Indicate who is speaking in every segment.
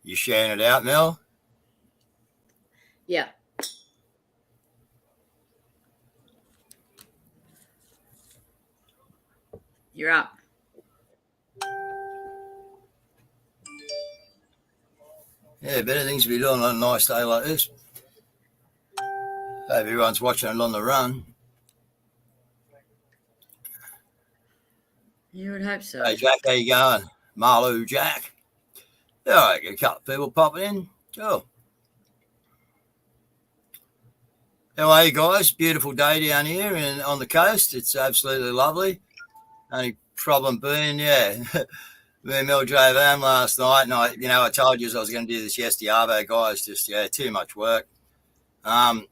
Speaker 1: You sharing it out, Mel?
Speaker 2: Yeah. You're up.
Speaker 1: Yeah, better things to be doing on a nice day like this. Hope everyone's watching it on the run.
Speaker 2: You would hope so.
Speaker 1: Hey, Jack, how you going? Marlou, Jack. All right, a couple of people popping in. Cool. How are you guys? Beautiful day down here and on the coast. It's absolutely lovely. Only problem being, yeah, me and Mel drove home last night, and I told you I was going to do this yesterday. Arvo, guys, just too much work. But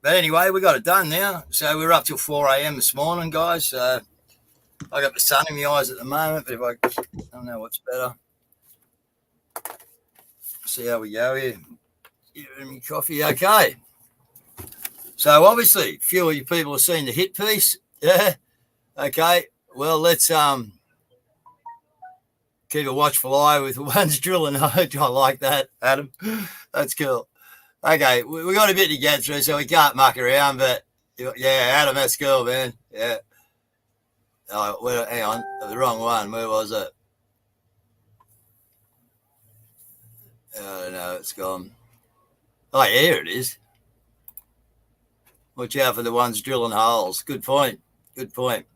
Speaker 1: anyway, we got it done now. So we're up till 4 a.m. this morning, guys. I got the sun in my eyes at the moment, but if I don't know what's better. See how we go here. Giving me coffee, okay. So obviously, a few of you people have seen the hit piece. Yeah. Okay. Well, let's keep a watchful eye with the ones drilling. I like that, Adam. That's cool. Okay, we got a bit to get through, so we can't muck around. But yeah, Adam, that's cool, man. Yeah. Oh, hang on, the wrong one. Where was it? I don't know. It's gone. Oh, yeah, here it is. Watch out for the ones drilling holes. Good point. Good point.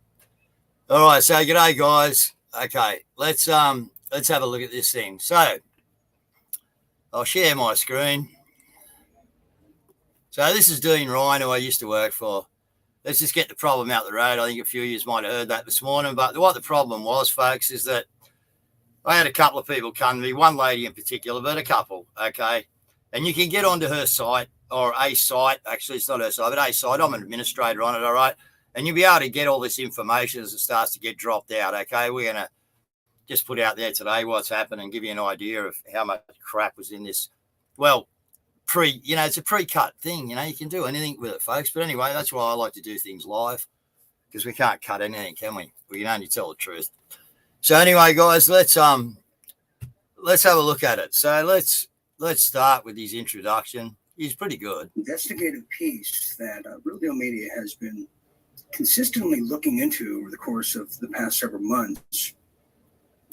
Speaker 1: All right, so g'day, guys. Okay, let's have a look at this thing. So I'll share my screen. So this is Dean Ryan, who I used to work for. Let's just get the problem out the road. I think a few of you might have heard that this morning. But what the problem was, folks, is that I had a couple of people come to me, one lady in particular, but a couple, okay? And you can get onto her site or a site. Actually, it's not her site, but a site. I'm an administrator on it, all right? And you'll be able to get all this information as it starts to get dropped out, okay? We're going to just put out there today what's happened and give you an idea of how much crap was in this. Well, it's a pre-cut thing. You can do anything with it, folks. But anyway, that's why I like to do things live, because we can't cut anything, can we? We can only tell the truth. So anyway, guys, let's have a look at it. So let's start with his introduction. He's pretty good.
Speaker 3: Investigative piece that Real Deal Media has been consistently looking into over the course of the past several months.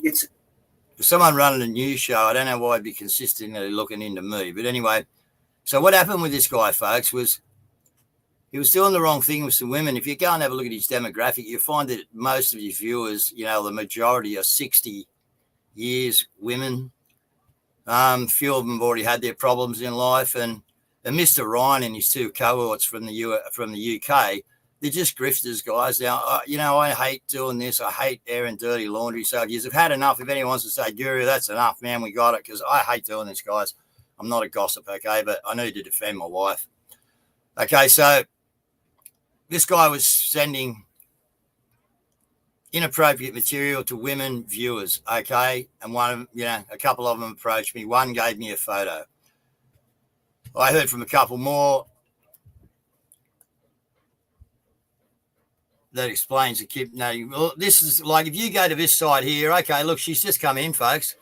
Speaker 3: It's
Speaker 1: someone running a news show. I don't know why he'd be consistently looking into me, but anyway. So what happened with this guy, folks, was he was doing the wrong thing with some women. If you go and have a look at his demographic, you'll find that most of his viewers, the majority are 60 years women. Few of them have already had their problems in life, and Mr. Ryan and his two cohorts from the UK, they're just grifters, guys. Now, I hate doing this. I hate airing dirty laundry. So if you've had enough, if anyone wants to say, Guru, that's enough, man, we got it, because I hate doing this, guys. I'm not a gossip, okay, but I need to defend my wife. Okay, so this guy was sending inappropriate material to women viewers, okay, and a couple of them approached me. One gave me a photo. I heard from a couple more. That explains the kid. No, this is like if you go to this side here. Okay, look, she's just come in, folks.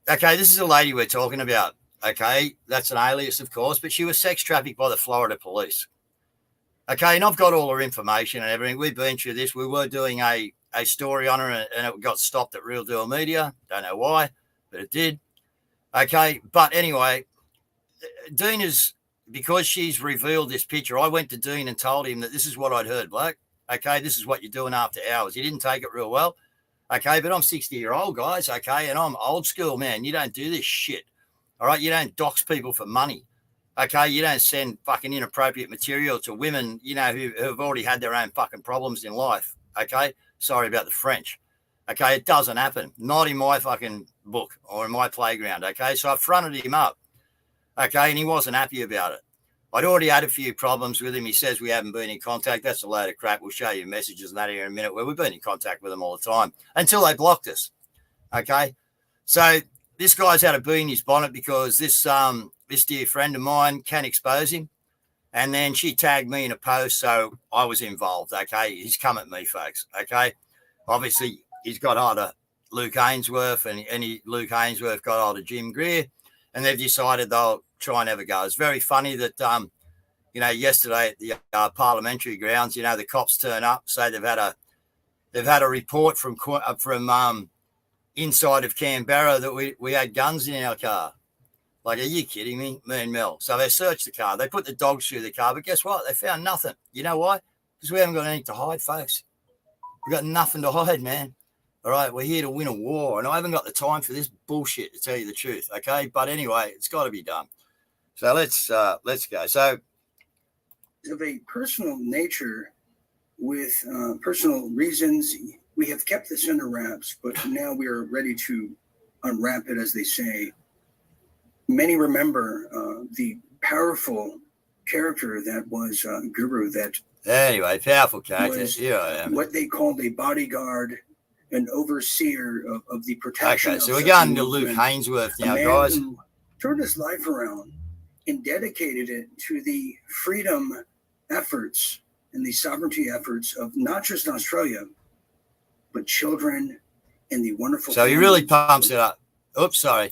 Speaker 1: Okay, this is a lady we're talking about. Okay, that's an alias, of course, but she was sex trafficked by the Florida police. Okay, and I've got all her information and everything. We've been through this. We were doing a story on her, and it got stopped at Real Deal Media. Don't know why, but it did. Okay, but anyway, Dean is, because she's revealed this picture, I went to Dean and told him that this is what I'd heard, bloke. Okay, this is what you're doing after hours. He didn't take it real well. Okay, but I'm 60-year-old, guys, okay, and I'm old school, man. You don't do this shit, all right? You don't dox people for money, okay? You don't send fucking inappropriate material to women, who have already had their own fucking problems in life, okay? Sorry about the French, okay? It doesn't happen. Not in my fucking book or in my playground, okay? So I fronted him up, okay, and he wasn't happy about it. I'd already had a few problems with him. He says we haven't been in contact. That's a load of crap. We'll show you messages and that here in a minute where we've been in contact with them all the time until they blocked us. Okay. So this guy's had a bee in his bonnet because this dear friend of mine can expose him. And then she tagged me in a post. So I was involved. Okay. He's come at me, folks. Okay. Obviously he's got Luke Ainsworth, and Luke Ainsworth got hold of Jim Greer, and they've decided they'll try and have a go. It's very funny that, yesterday at the parliamentary grounds, the cops turn up, say they've had a report from inside of Canberra that we had guns in our car. Like, are you kidding me? Me and Mel. So they searched the car. They put the dogs through the car, but guess what? They found nothing. You know why? Because we haven't got anything to hide, folks. We've got nothing to hide, man. All right, we're here to win a war, and I haven't got the time for this bullshit, to tell you the truth, okay? But anyway, it's got to be done. So let's go. So,
Speaker 3: of a personal nature, with personal reasons, we have kept this under wraps, but now we are ready to unwrap it, as they say. Many remember the powerful character that was Guru, that
Speaker 1: anyway, powerful character.
Speaker 3: was
Speaker 1: Here I am.
Speaker 3: what they called a bodyguard, an overseer of the protection.
Speaker 1: Okay, so
Speaker 3: of
Speaker 1: we're
Speaker 3: such
Speaker 1: going
Speaker 3: a
Speaker 1: to Luke
Speaker 3: movement.
Speaker 1: Ainsworth
Speaker 3: A
Speaker 1: now,
Speaker 3: man
Speaker 1: guys.
Speaker 3: who turned his life around and dedicated it to the freedom efforts and the sovereignty efforts of not just Australia, but children and the wonderful.
Speaker 1: So he really
Speaker 3: families.
Speaker 1: pumps it up. Oops, sorry.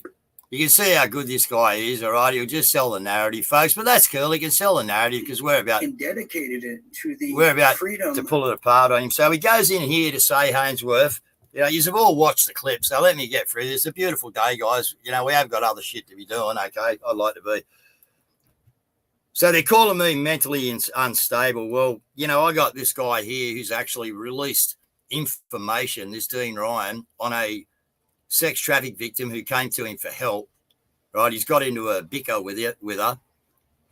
Speaker 1: You can see how good this guy is, all right? He'll just sell the narrative, folks, but that's cool. He can sell the narrative because we're about
Speaker 3: And dedicated it to the freedom.
Speaker 1: to pull it apart on him. So he goes in here to say, Ainsworth, you've all watched the clip, so let me get through this. It's a beautiful day, guys. We have got other shit to be doing, okay? I'd like to be. So they're calling me mentally unstable. Well, I got this guy here who's actually released information, this Dean Ryan, on a sex traffic victim who came to him for help, right? He's got into a bicker with her,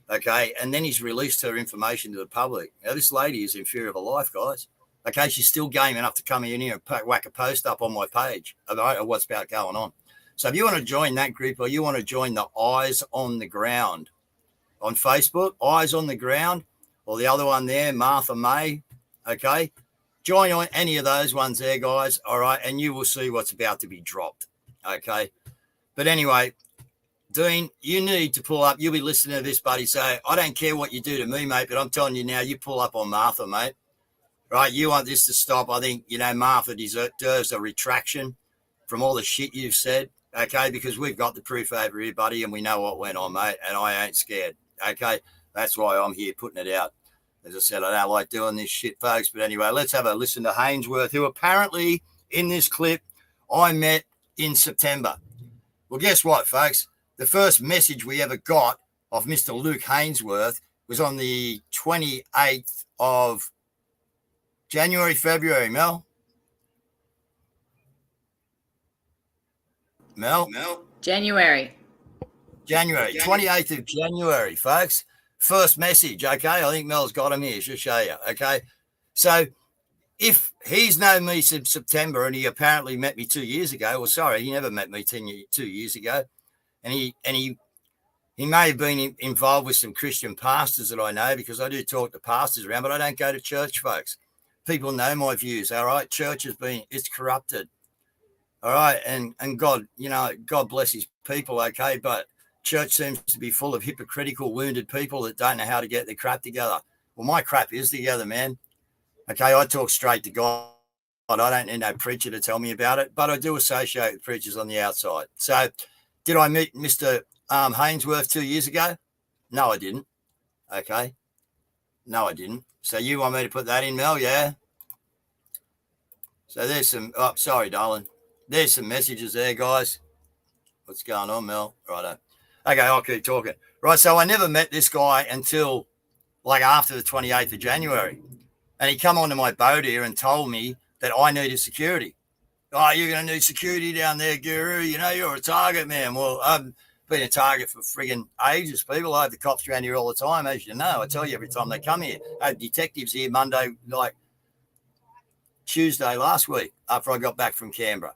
Speaker 1: okay? And then he's released her information to the public. Now, this lady is in fear of her life, guys. Okay, she's still game enough to come in here and whack a post up on my page about what's about going on. So if you want to join that group, or you want to join the Eyes on the Ground on Facebook, Eyes on the Ground, or the other one there, Martha May, okay? Join on any of those ones there, guys, all right? And you will see what's about to be dropped, okay? But anyway, Dean, you need to pull up. You'll be listening to this, buddy, say, I don't care what you do to me, mate, but I'm telling you now, you pull up on Martha, mate, right? You want this to stop. I think, Martha deserves a retraction from all the shit you've said, okay? Because we've got the proof over here, buddy, and we know what went on, mate, and I ain't scared, okay? That's why I'm here putting it out. As I said, I don't like doing this shit, folks. But anyway, let's have a listen to Ainsworth, who apparently in this clip I met in September. Well, guess what, folks? The first message we ever got of Mr. Luke Ainsworth was on the 28th of February, Mel.
Speaker 2: January.
Speaker 1: 28th of January, folks. First message, okay? I think Mel's got him here. She'll show you, okay? So if he's known me since September and he apparently met me 2 years ago, well, sorry, he never met me 2 years ago. And he may have been involved with some Christian pastors that I know, because I do talk to pastors around, but I don't go to church, folks. People know my views, all right? Church it's corrupted, all right? And God, God bless his people, okay? But church seems to be full of hypocritical, wounded people that don't know how to get their crap together. Well, my crap is together, man. Okay, I talk straight to God. I don't need no preacher to tell me about it, but I do associate with preachers on the outside. So did I meet Mr. Ainsworth 2 years ago? No, I didn't. Okay. No, I didn't. So you want me to put that in, Mel? Yeah. So there's some, sorry, darling. There's some messages there, guys. What's going on, Mel? Righto. Okay, I'll keep talking. Right, so I never met this guy until like after the 28th of January. And he come onto my boat here and told me that I needed security. Oh, you're going to need security down there, Guru. You're a target, man. Well, I've been a target for friggin' ages, people. I have the cops around here all the time, as you know. I tell you every time they come here. I had detectives here Monday, like Tuesday last week after I got back from Canberra.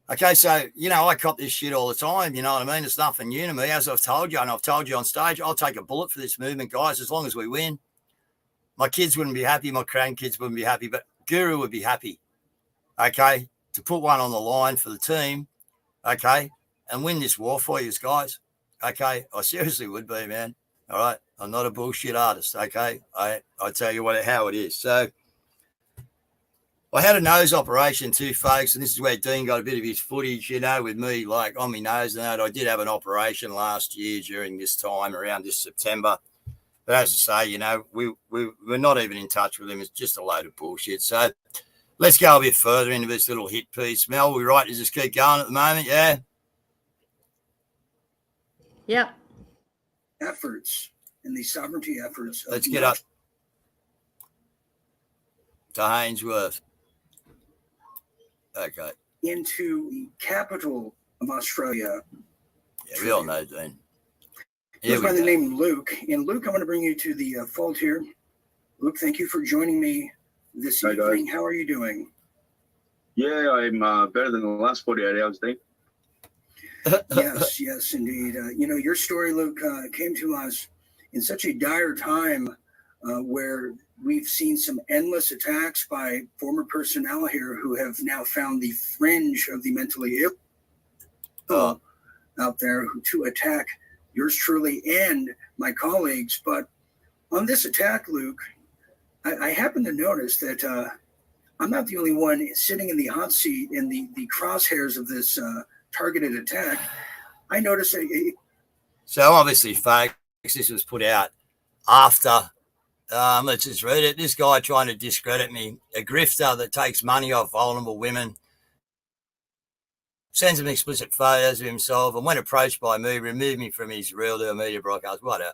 Speaker 1: Okay, so, I cop this shit all the time, you know what I mean? It's nothing new to me. As I've told you, and I've told you on stage, I'll take a bullet for this movement, guys, as long as we win. My kids wouldn't be happy. My grandkids wouldn't be happy, but Guru would be happy, okay, to put one on the line for the team, okay, and win this war for you guys, okay? I seriously would be, man, all right? I'm not a bullshit artist, okay? I tell you how it is. So I had a nose operation too, folks, and this is where Dean got a bit of his footage, with me like on my nose and that. I did have an operation last year during this time, around this September. But as I say, we're not even in touch with him. It's just a load of bullshit. So let's go a bit further into this little hit piece. Mel, we right to just keep going at the moment, yeah?
Speaker 2: Yep.
Speaker 3: Efforts and the sovereignty efforts.
Speaker 1: Let's get up to Hainsworth. Okay.
Speaker 3: Into the capital of Australia.
Speaker 1: Yeah, we all know, Dean.
Speaker 3: Goes by the name Luke. And Luke, I'm going to bring you to the fold here. Luke, thank you for joining me this evening. How are you doing?
Speaker 4: Yeah, I'm better than the last 48 hours, Dean.
Speaker 3: Yes, indeed. Your story, Luke, came to us in such a dire time where we've seen some endless attacks by former personnel here who have now found the fringe of the mentally ill out there to attack yours truly and my colleagues. But on this attack, Luke, I happen to notice that I'm not the only one sitting in the hot seat in the crosshairs of this targeted attack. I noticed
Speaker 1: So obviously, folks, this was put out after. Let's just read it. This guy trying to discredit me, a grifter that takes money off vulnerable women, sends him explicit photos of himself, and when approached by me, removed me from his Realtor media broadcast. Whatever.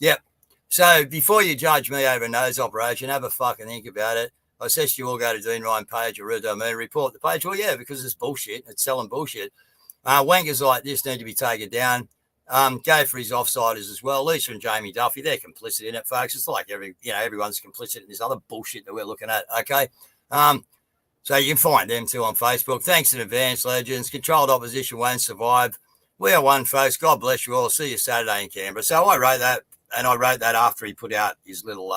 Speaker 1: Yep. So before you judge me over a nose operation, have a fucking think about it. I suggest you all go to Dean Ryan page or Realtor media, report the page. Well, yeah, because it's bullshit. It's selling bullshit. Wankers like this need to be taken down. Go for his offsiders as well. Lisa and Jamie Duffy, they're complicit in it, folks. It's like everyone's complicit in this other bullshit that we're looking at. Okay. So you can find them too on Facebook. Thanks in advance, legends. Controlled opposition won't survive. We are one, folks. God bless you all. See you Saturday in Canberra. So I wrote that, and I wrote that after he put out his little,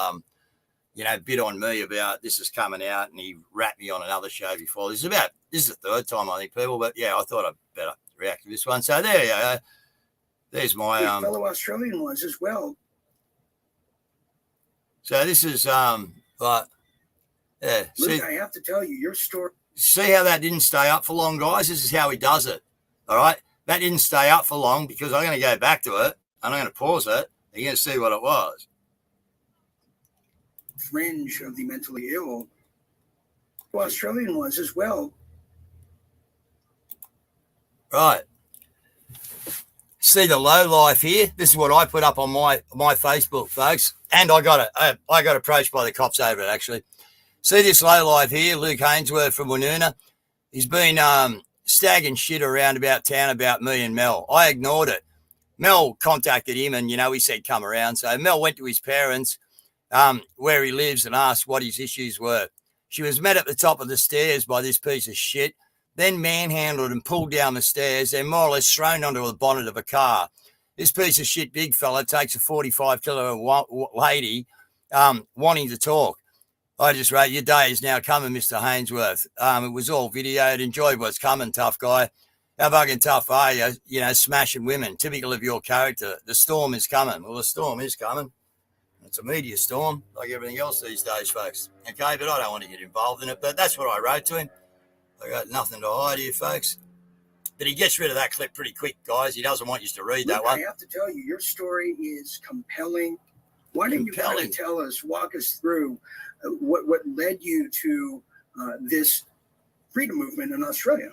Speaker 1: bit on me about this is coming out, and he rapped me on another show before. This is the third time, I think, people. But yeah, I thought I'd better react to this one. So there you go. There's my
Speaker 3: fellow Australian ones as well.
Speaker 1: So this is yeah.
Speaker 3: Luke, I have to tell you, your story.
Speaker 1: See how that didn't stay up for long, guys? This is how he does it. All right, that didn't stay up for long because I'm going to go back to it and I'm going to pause it. You're going to see what it was.
Speaker 3: Fringe of the mentally ill. Well, Australian ones as well.
Speaker 1: Right. See the low life here. This is what I put up on my Facebook, folks. And I got approached by the cops over it, actually. See this low life here, Luke Hainsworth from Woonona. He's been stagging shit around about town about me and Mel. I ignored it. Mel contacted him and, he said come around. So Mel went to his parents where he lives and asked what his issues were. She was met at the top of the stairs by this piece of shit, then manhandled and pulled down the stairs, and more or less thrown onto the bonnet of a car. This piece of shit big fella takes a 45-kilo lady wanting to talk. I just wrote, your day is now coming, Mr. Hainsworth. It was all videoed. Enjoy what's coming, tough guy. How fucking tough are you? Smashing women, typical of your character. The storm is coming. Well, the storm is coming. It's a media storm, like everything else these days, folks. Okay, but I don't want to get involved in it. But that's what I wrote to him. I got nothing to hide here, folks. But he gets rid of that clip pretty quick, guys. He doesn't want you to read that one.
Speaker 3: I have to tell you, your story is compelling. Why don't you kind of tell us, walk us through what led you to this freedom movement in Australia?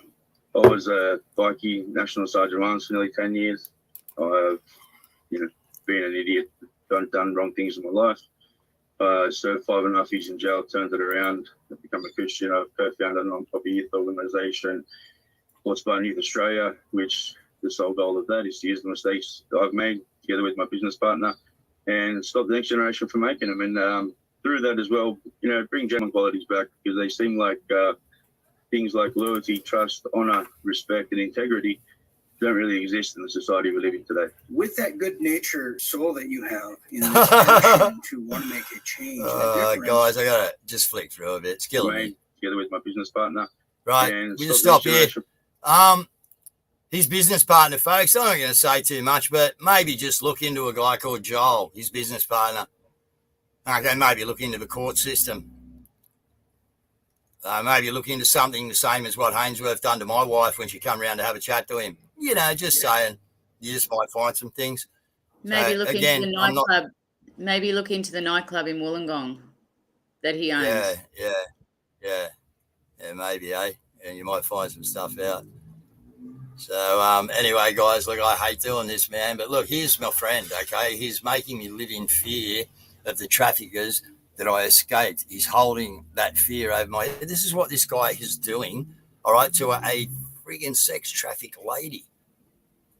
Speaker 4: I was a bikie national sergeant once for nearly 10 years. I've, been an idiot, done wrong things in my life. Served 5.5 years in jail, turned it around, become a Christian. I've co-founded a non-profit youth organisation, Sports Bar Youth Australia, which the sole goal of that is to use the mistakes that I've made together with my business partner and stop the next generation from making them. And through that as well, bring genuine qualities back, because they seem like things like loyalty, trust, honour, respect and integrity don't really exist in the society we live in today.
Speaker 3: With that good nature soul that you have in this passion to want to make a change.
Speaker 1: Guys, I got to just flick through a bit. It's killing me.
Speaker 4: Together with my business partner.
Speaker 1: Right, we just stop here. His business partner, folks, I'm not going to say too much, but maybe just look into a guy called Joel, his business partner. Okay, maybe look into the court system. maybe look into something the same as what Hainsworth done to my wife when she come round to have a chat to him. You know, just saying, you just might find some things.
Speaker 2: Maybe
Speaker 1: So,
Speaker 2: look
Speaker 1: again,
Speaker 2: into the
Speaker 1: I'm not-
Speaker 2: nightclub. Maybe look into the nightclub in Wollongong that he owns.
Speaker 1: Yeah, maybe, eh? And you might find some stuff out. So, anyway, guys, look, I hate doing this, man, but look, here's my friend, okay? He's making me live in fear of the traffickers that I escaped. He's holding that fear over my head. This is what this guy is doing, all right, to a friggin' sex traffic lady.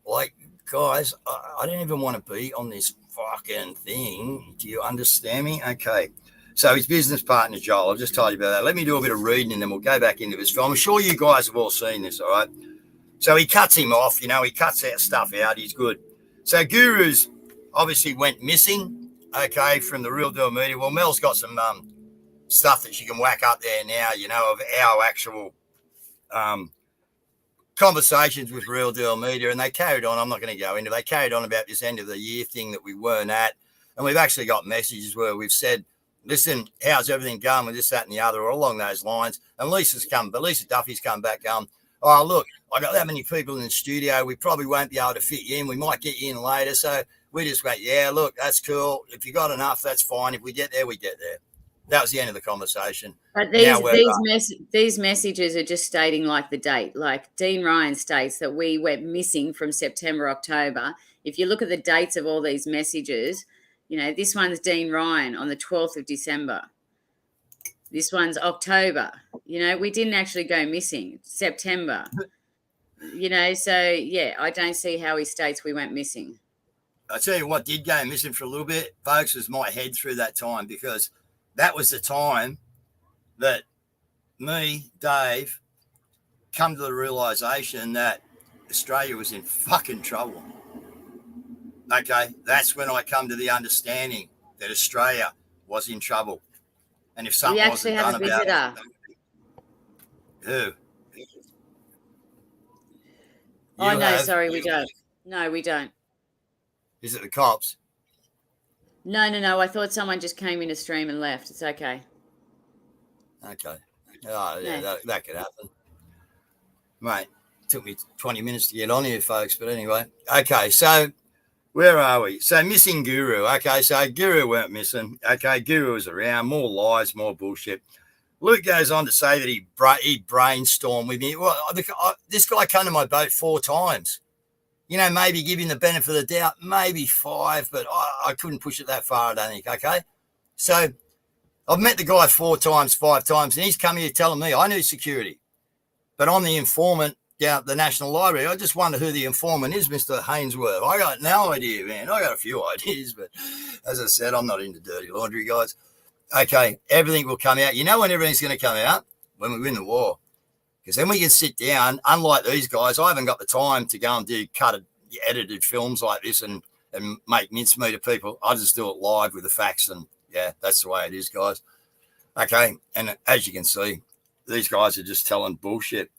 Speaker 1: Like, guys, I don't even want to be on this fucking thing. Do you understand me? Okay. So his business partner, Joel, I've just told you about that. Let me do a bit of reading and then we'll go back into this film. I'm sure you guys have all seen this, all right? So he cuts him off, you know, he cuts that stuff out. He's good. So Guru's obviously went missing, okay, from the Real Deal Media. Well, Mel's got some stuff that she can whack up there now, you know, of our actual conversations with Real Deal Media, and they carried on. I'm not going to go into it. They carried on about this end of the year thing that we weren't at. And we've actually got messages where we've said, listen, how's everything going with this, that, and the other, or along those lines. And Lisa Duffy's come back going, oh, look, I got that many people in the studio. We probably won't be able to fit you in. We might get you in later. So we just went, yeah, look, that's cool. If you got enough, that's fine. If we get there, we get there. That was the end of the conversation.
Speaker 2: But these messages are just stating like the date. Like Dean Ryan states that we went missing from September, October. If you look at the dates of all these messages, you know, this one's Dean Ryan on the 12th of December. This one's October. You know, we didn't actually go missing. September. You know, so, yeah, I don't see how he states we went missing.
Speaker 1: I tell you what did go missing for a little bit, folks, was my head through that time, because that was the time that me, Dave, come to the realisation that Australia was in fucking trouble. Okay, that's when I come to the understanding that Australia was in trouble. And if something wasn't done about it. Who?
Speaker 2: Oh, no, sorry, we don't. No, we don't.
Speaker 1: Is it the cops?
Speaker 2: No. I thought someone just came in a stream and left. It's okay.
Speaker 1: Okay. Oh, yeah,
Speaker 2: No.
Speaker 1: that could happen. Mate, it took me 20 minutes to get on here, folks. But anyway. Okay, so where are we? So missing Guru. Okay, so Guru weren't missing. Okay, Guru was around. More lies, more bullshit. Luke goes on to say that he brainstormed with me. Well, this guy came to my boat 4 times. You know, maybe give him the benefit of the doubt, maybe 5, but I couldn't push it that far, I don't think, okay? So I've met the guy 4 times, 5 times, and he's come here telling me I need security. But I'm the informant down at the National Library. I just wonder who the informant is, Mr. Hainsworth. I got no idea, man. I got a few ideas, but as I said, I'm not into dirty laundry, guys. Okay, everything will come out. You know when everything's going to come out? When we win the war. Because then we can sit down. Unlike these guys, I haven't got the time to go and do edited films like this and make mincemeat of people. I just do it live with the facts, and, yeah, that's the way it is, guys. Okay, and as you can see, these guys are just telling bullshit.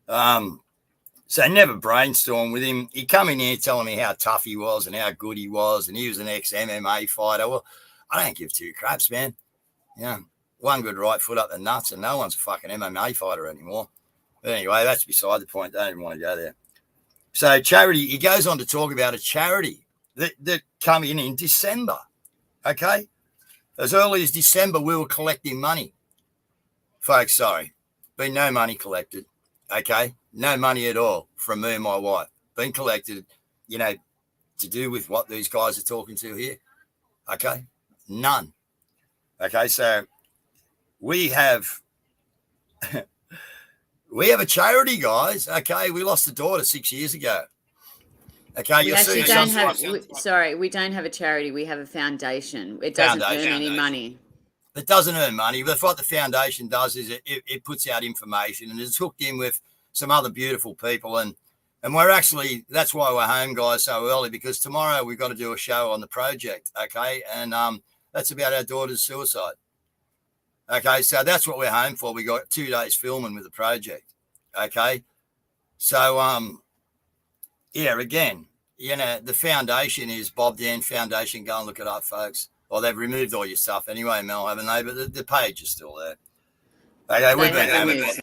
Speaker 1: So never brainstorm with him. He come in here telling me how tough he was and how good he was, and he was an ex-MMA fighter. Well, I don't give 2 craps, man. Yeah, one good right foot up the nuts, and no one's a fucking MMA fighter anymore. But anyway, that's beside the point. Don't even want to go there. So charity, he goes on to talk about a charity that come in December. Okay, as early as December, we were collecting money, folks. Sorry, been no money collected. Okay, no money at all from me and my wife. Been collected, you know, to do with what these guys are talking to here. Okay, none. Okay, so we have a charity, guys. Okay, we lost a daughter 6 years ago. Okay,
Speaker 2: we actually don't have. We don't have a charity. We have a foundation. It doesn't earn any money.
Speaker 1: It doesn't earn money. But what the foundation does is it puts out information, and it's hooked in with some other beautiful people, and we're actually, that's why we're home, guys, so early, because tomorrow we've got to do a show on the project. Okay, and that's about our daughter's suicide. Okay, so that's what we're home for. We got 2 days filming with the project. Okay, so yeah, again, you know, the foundation is Bob Dan Foundation. Go and look it up, folks. Well, they've removed all your stuff anyway, Mel, haven't they? But the page is still there. Okay, we've
Speaker 2: They
Speaker 1: been
Speaker 2: have
Speaker 1: having.
Speaker 2: removed.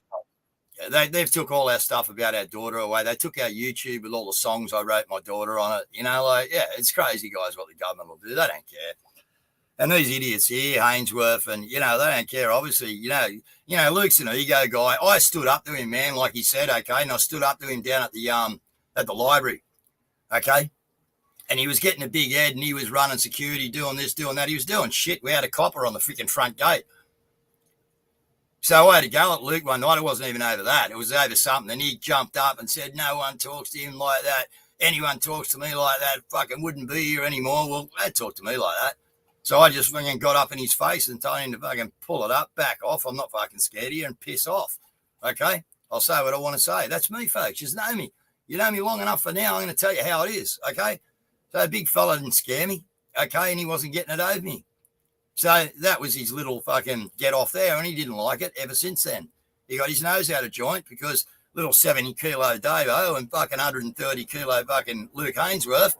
Speaker 1: They've took all our stuff about our daughter away. They took our YouTube with all the songs I wrote my daughter on it. You know, like, yeah, it's crazy, guys, what the government will do. They don't care. And these idiots here, Hainsworth, and, you know, they don't care. Obviously, you know, Luke's an ego guy. I stood up to him, man, like he said, okay, and I stood up to him down at the library, okay? And he was getting a big head, and he was running security, doing this, doing that. He was doing shit. We had a copper on the freaking front gate. So I had to go at Luke one night. It wasn't even over that. It was over something. And he jumped up and said, no one talks to him like that. Anyone talks to me like that fucking wouldn't be here anymore. Well, they talk to me like that. So I just fucking got up in his face and told him to fucking pull it up, back off. I'm not fucking scared of you, and piss off. Okay? I'll say what I want to say. That's me, folks. Just know me. You know me long enough for now. I'm going to tell you how it is. Okay? So a big fella didn't scare me. Okay? And he wasn't getting it over me. So that was his little fucking get off there, and he didn't like it ever since then. He got his nose out of joint because little 70-kilo Davo and fucking 130-kilo fucking Luke Hainsworth,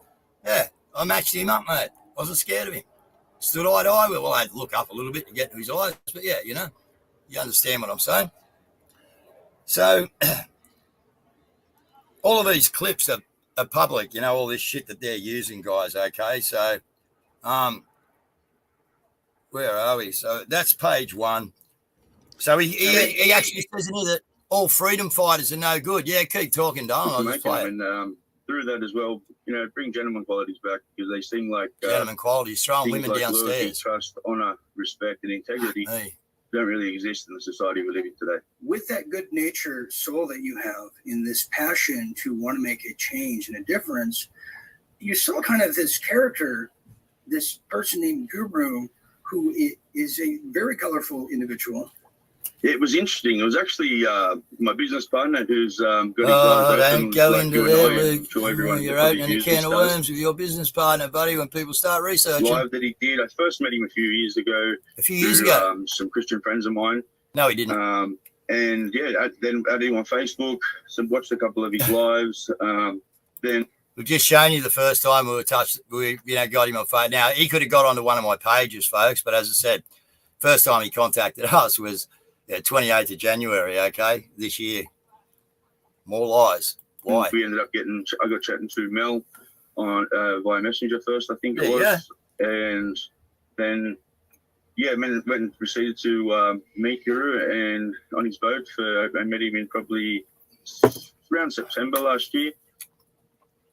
Speaker 1: yeah, I matched him up, mate. Wasn't scared of him. Stood eye to eye. Well, I had to look up a little bit to get to his eyes, but yeah, you know, you understand what I'm saying. So all of these clips are public, you know, all this shit that they're using, guys, okay? So where are we? So that's page 1. So he actually says in here that all freedom fighters are no good. Yeah, keep talking, Don. I'll just play it.
Speaker 4: And through that as well, you know, bring gentleman qualities back, because they seem like
Speaker 1: gentleman qualities, throwing women
Speaker 4: like
Speaker 1: downstairs.
Speaker 4: Loyalty, trust, honour, respect, and integrity don't really exist in the society we live in today.
Speaker 3: With that good nature soul that you have, in this passion to want to make a change and a difference, you saw kind of this character, this person named Guru, who is a very colorful individual.
Speaker 4: It was interesting. It was actually my business partner who's got his
Speaker 1: don't go into there, Luke.
Speaker 4: Everyone
Speaker 1: You're opening a can of worms with your business partner, buddy, when people start researching.
Speaker 4: Live that he did. I first met him a few years ago. Some Christian friends of mine.
Speaker 1: No, he didn't.
Speaker 4: And yeah, then added him on Facebook, watched a couple of his lives. Then
Speaker 1: we've just shown you the first time we got him on phone. Now, he could have got onto one of my pages, folks, but as I said, first time he contacted us was 28th of January, okay, this year. More lies. Why?
Speaker 4: We ended up I got chatting to Mel on via Messenger first, I think it was. Yeah. And then, proceeded to meet Guru and on his boat. I met him in probably around September last year.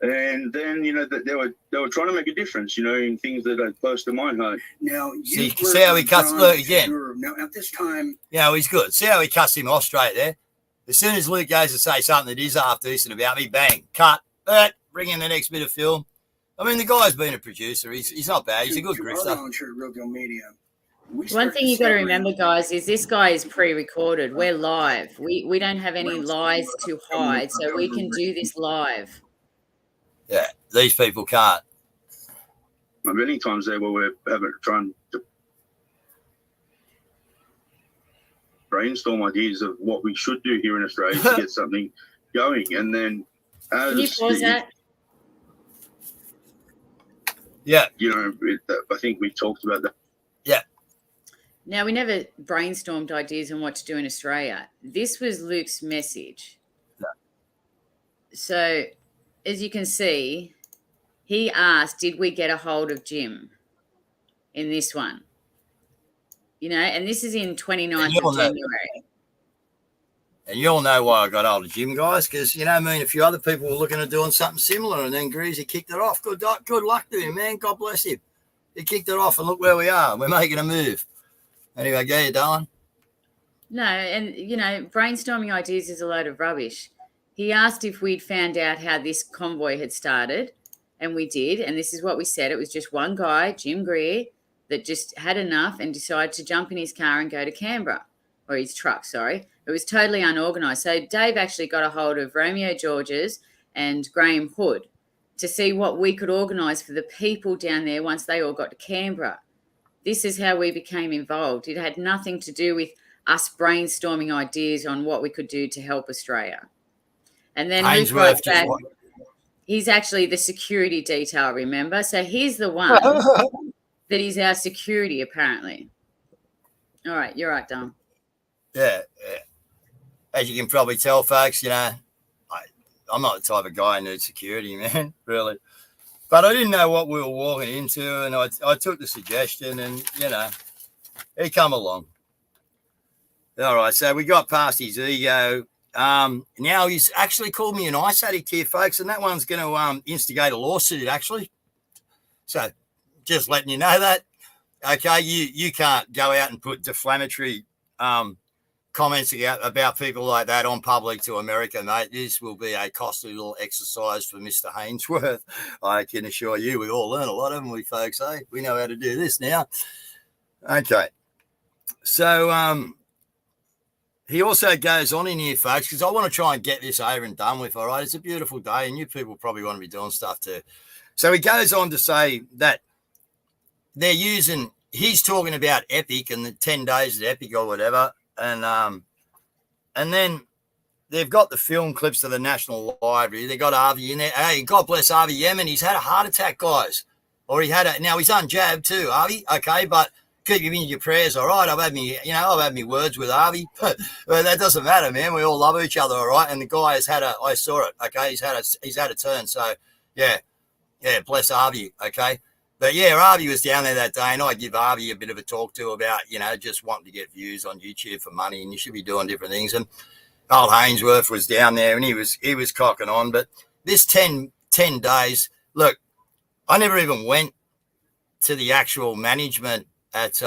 Speaker 4: And then, you know, that they were trying to make a difference, you know, in things that are close to my heart.
Speaker 3: Now,
Speaker 1: see how he cuts Luke again.
Speaker 3: Now, at this time,
Speaker 1: he's good. See how he cuts him off straight there. As soon as Luke goes to say something that is half decent about me, bang, cut. Bring in the next bit of film. I mean, the guy's been a producer. He's not bad. He's a good grifter.
Speaker 3: Real Deal Media.
Speaker 2: One thing you got to remember, guys, is this guy is pre-recorded. We're live. We don't have any lies to hide, so we can do this live.
Speaker 1: Yeah, these people can't.
Speaker 4: Many times there where we're trying to brainstorm ideas of what we should do here in Australia to get something going. And then
Speaker 2: can you pause that?
Speaker 4: Yeah. You know, I think we talked about that.
Speaker 1: Yeah.
Speaker 2: Now, we never brainstormed ideas on what to do in Australia. This was Luke's message.
Speaker 1: Yeah.
Speaker 2: So, as you can see, he asked, did we get a hold of Jim in this one? You know, and this is in 29th of January.
Speaker 1: And you all know why I got hold of Jim, guys, because, you know, I mean, a few other people were looking at doing something similar, and then Greasy kicked it off. Good luck to him, man. God bless him. He kicked it off, and look where we are. We're making a move. Anyway, go you, darling.
Speaker 2: No, and, you know, brainstorming ideas is a load of rubbish. He asked if we'd found out how this convoy had started, and we did. And this is what we said. It was just one guy, Jim Greer, that just had enough and decided to jump in his car and go to Canberra, or his truck, sorry. It was totally unorganised. So Dave actually got a hold of Romeo Georges and Graham Hood to see what we could organise for the people down there once they all got to Canberra. This is how we became involved. It had nothing to do with us brainstorming ideas on what we could do to help Australia. And then Luke wrote back, he's actually the security detail, remember? So he's the one that is our security, apparently. All right, you're right, Dom.
Speaker 1: Yeah, yeah. As you can probably tell, folks, you know, I'm not the type of guy who needs security, man, really. But I didn't know what we were walking into, and I took the suggestion, and, you know, he come along. All right, so we got past his ego. Now he's actually called me an ice addict here, folks, and that one's going to instigate a lawsuit, actually. So just letting you know that. Okay, you can't go out and put defamatory comments about people like that on public to America, mate. This will be a costly little exercise for Mr. Hainsworth. I can assure you, we all learn a lot, haven't we, folks? Eh? We know how to do this now. Okay. So he also goes on in here, folks, because I want to try and get this over and done with, all right? It's a beautiful day, and you people probably want to be doing stuff too. So he goes on to say that they're using, he's talking about Epic and the 10 days at Epic or whatever, and then they've got the film clips of the National Library. They got Avi in there. Hey, God bless Avi Yemen. He's had a heart attack, guys. Or now he's unjabbed too, Avi. Okay, but keep him in your prayers, all right? I've had me words with Avi. But that doesn't matter, man. We all love each other, all right? And the guy I saw it, okay? He's had a turn. So yeah, bless Avi, okay? But yeah, Avi was down there that day, and I give Avi a bit of a talk to about, you know, just wanting to get views on YouTube for money, and you should be doing different things. And old Hainsworth was down there, and he was cocking on. But this 10 days, look, I never even went to the actual management at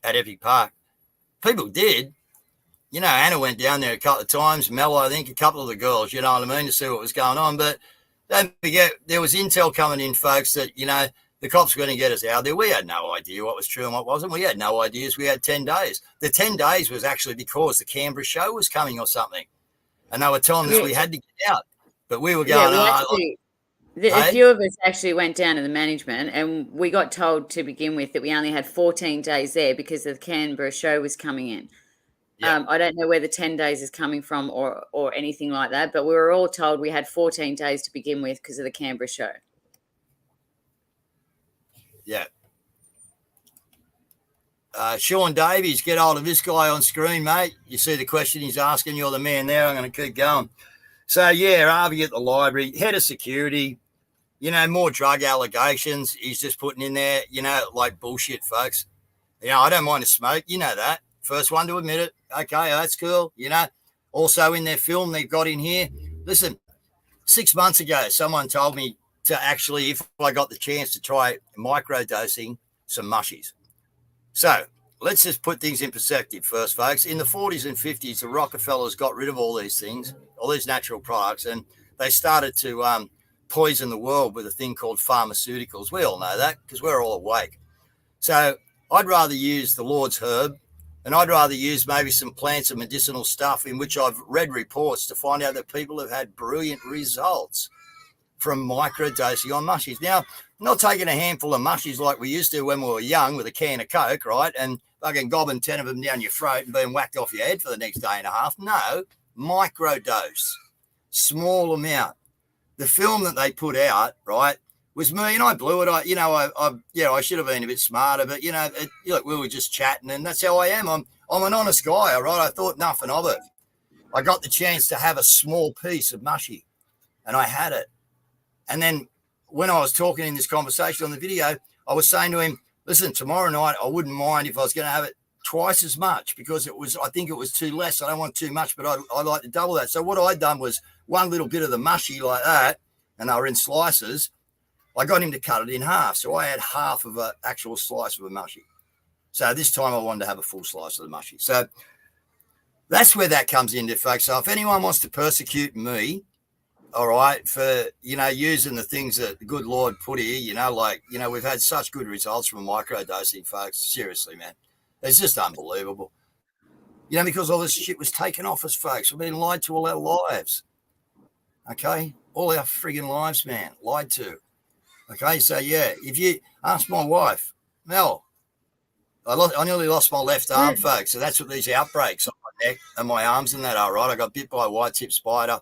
Speaker 1: Epic Park. People did. You know, Anna went down there a couple of times, Mel, I think, a couple of the girls, you know what I mean, to see what was going on. But don't forget, there was intel coming in, folks, that, you know, the cops were going to get us out there. We had no idea what was true and what wasn't. We had no ideas. We had 10 days. The 10 days was actually because the Canberra show was coming or something. And they were telling us we had to get out. But we were going,
Speaker 2: a few of us actually went down to the management, and we got told to begin with that we only had 14 days there because the Canberra show was coming in. Yeah. I don't know where the 10 days is coming from or anything like that, but we were all told we had 14 days to begin with because of the Canberra show.
Speaker 1: Yeah. Sean Davies, get hold of this guy on screen, mate. You see the question he's asking. You're the man there. I'm going to keep going. So, yeah, Harvey at the library, head of security, you know, more drug allegations. He's just putting in there, you know, like bullshit, folks. You know, I don't mind a smoke. You know that. First one to admit it. Okay, that's cool. You know, also in their film they've got in here. Listen, 6 months ago, someone told me to actually, if I got the chance, to try microdosing some mushies. So let's just put things in perspective first, folks. In the 40s and 50s, the Rockefellers got rid of all these things, all these natural products, and they started to poison the world with a thing called pharmaceuticals. We all know that because we're all awake. So I'd rather use the Lord's herb, and I'd rather use maybe some plants and medicinal stuff, in which I've read reports to find out that people have had brilliant results from microdosing on mushies. Now, not taking a handful of mushies like we used to when we were young with a can of Coke, right, and fucking gobbing 10 of them down your throat and being whacked off your head for the next day and a half. No, microdose, small amount. The film that they put out, right, was me, and I blew it. I should have been a bit smarter, but, you know, look, we were just chatting, and that's how I am. I'm an honest guy, all right? I thought nothing of it. I got the chance to have a small piece of mushy, and I had it. And then when I was talking in this conversation on the video, I was saying to him, listen, tomorrow night, I wouldn't mind if I was going to have it twice as much, because I think it was too less. I don't want too much, but I'd like to double that. So what I'd done was one little bit of the mushy like that, and they were in slices. I got him to cut it in half. So I had half of an actual slice of a mushy. So this time I wanted to have a full slice of the mushy. So that's where that comes into, folks. So if anyone wants to persecute me, all right, for, you know, using the things that the good Lord put here, you know, like, you know, we've had such good results from microdosing, folks. Seriously, man. It's just unbelievable. You know, because all this shit was taken off us, folks. We've been lied to all our lives. Okay? All our friggin' lives, man. Lied to. Okay? So, yeah, if you ask my wife, Mel, I nearly lost my left arm, folks. So that's what these outbreaks on my neck and my arms and that are, right? I got bit by a white-tip spider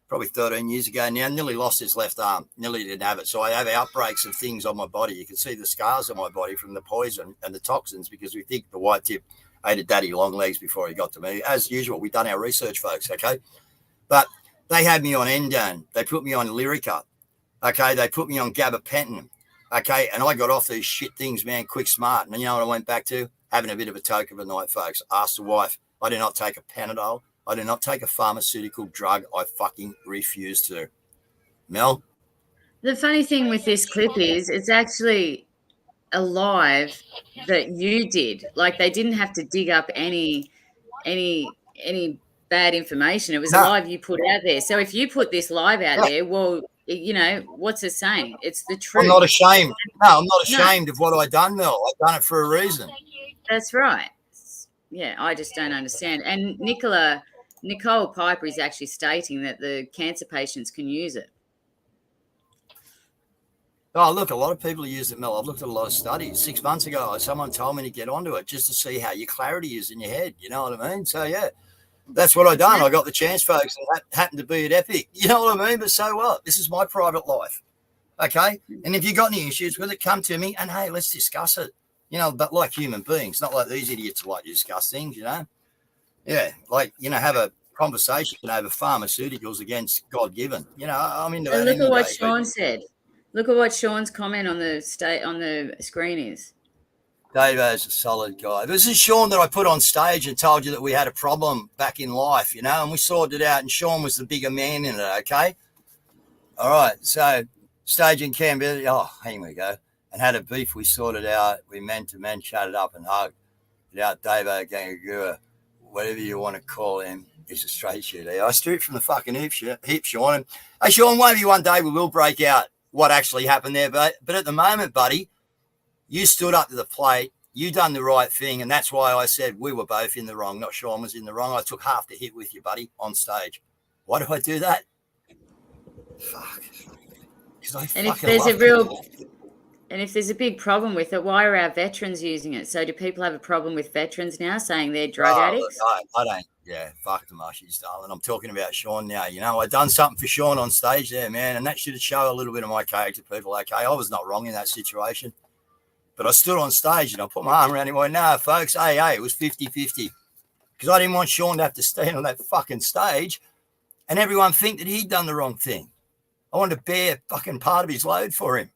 Speaker 1: probably 13 years ago now, nearly lost his left arm, nearly didn't have it. So I have outbreaks of things on my body. You can see the scars on my body from the poison and the toxins, because we think the white tip ate a daddy long legs before he got to me. As usual, we've done our research, folks, okay? But they had me on Endone. They put me on Lyrica, okay? They put me on gabapentin, okay? And I got off these shit things, man, quick, smart. And you know what I went back to? Having a bit of a toke of a night, folks. Asked the wife. I do not take a Panadol. I do not take a pharmaceutical drug. I fucking refuse to. Mel?
Speaker 2: The funny thing with this clip is it's actually a live that you did. Like, they didn't have to dig up any bad information. It was a live you put out there. So if you put this live out there, well, you know, what's it saying? It's the truth.
Speaker 1: I'm not ashamed. No, I'm not ashamed of what I done, Mel. I've done it for a reason.
Speaker 2: That's right. Yeah, I just don't understand. And Nicole Piper is actually stating that the cancer patients can use it.
Speaker 1: Oh, look, a lot of people use it, Mel. I've looked at a lot of studies. 6 months ago, someone told me to get onto it just to see how your clarity is in your head. You know what I mean? So, yeah, that's what I done. I got the chance, folks, and that happened to be at Epic. You know what I mean? But so what? This is my private life, okay? And if you got any issues with it, come to me and, hey, let's discuss it. You know, but like human beings, not like these idiots like to discuss things, you know? Yeah, like, you know, have a conversation over pharmaceuticals against God-given. You know, I'm into that.
Speaker 2: Look at what Sean said. Look at what Sean's comment on the screen is.
Speaker 1: Davo's a solid guy. This is Sean that I put on stage and told you that we had a problem back in life, you know, and we sorted it out, and Sean was the bigger man in it, okay? All right, so stage in Canberra, here we go, and had a beef we sorted out. We men to men chatted up and hugged. Without Davo Gangagura, whatever you want to call him, is a straight shooter. I stripped from the fucking hip, Sean. And, hey, Sean, maybe one day we will break out what actually happened there. But at the moment, buddy, you stood up to the plate. You done the right thing. And that's why I said we were both in the wrong, not Sean was in the wrong. I took half the hit with you, buddy, on stage. Why do I do that? Fuck.
Speaker 2: And if there's a big problem with it, why are our veterans using it? So do people have a problem with veterans now saying they're drug addicts?
Speaker 1: Look, I don't. Yeah, fuck the mushies, darling. I'm talking about Sean now. You know, I done something for Sean on stage there, man, and that should show a little bit of my character, people. Okay, I was not wrong in that situation, but I stood on stage and I put my arm around him. I went, no, folks, hey, it was 50-50 because I didn't want Sean to have to stand on that fucking stage and everyone think that he'd done the wrong thing. I wanted to bear fucking part of his load for him.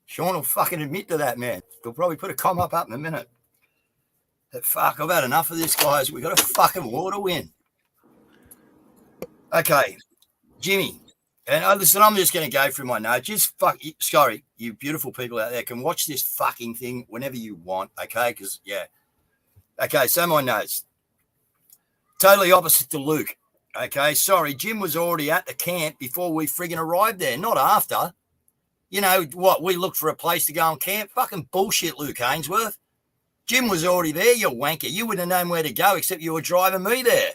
Speaker 1: Sean will fucking admit to that, man. He'll probably put a com up in a minute. But fuck, I've had enough of this, guys. We've got a fucking war to win. Okay, Jimmy. And listen, I'm just going to go through my notes. Sorry, you beautiful people out there can watch this fucking thing whenever you want, okay? Because, yeah. Okay, so my notes. Totally opposite to Luke, okay? Sorry, Jim was already at the camp before we friggin' arrived there, not after. You know what? We looked for a place to go and camp. Fucking bullshit, Luke Ainsworth. Jim was already there, you wanker. You wouldn't have known where to go except you were driving me there.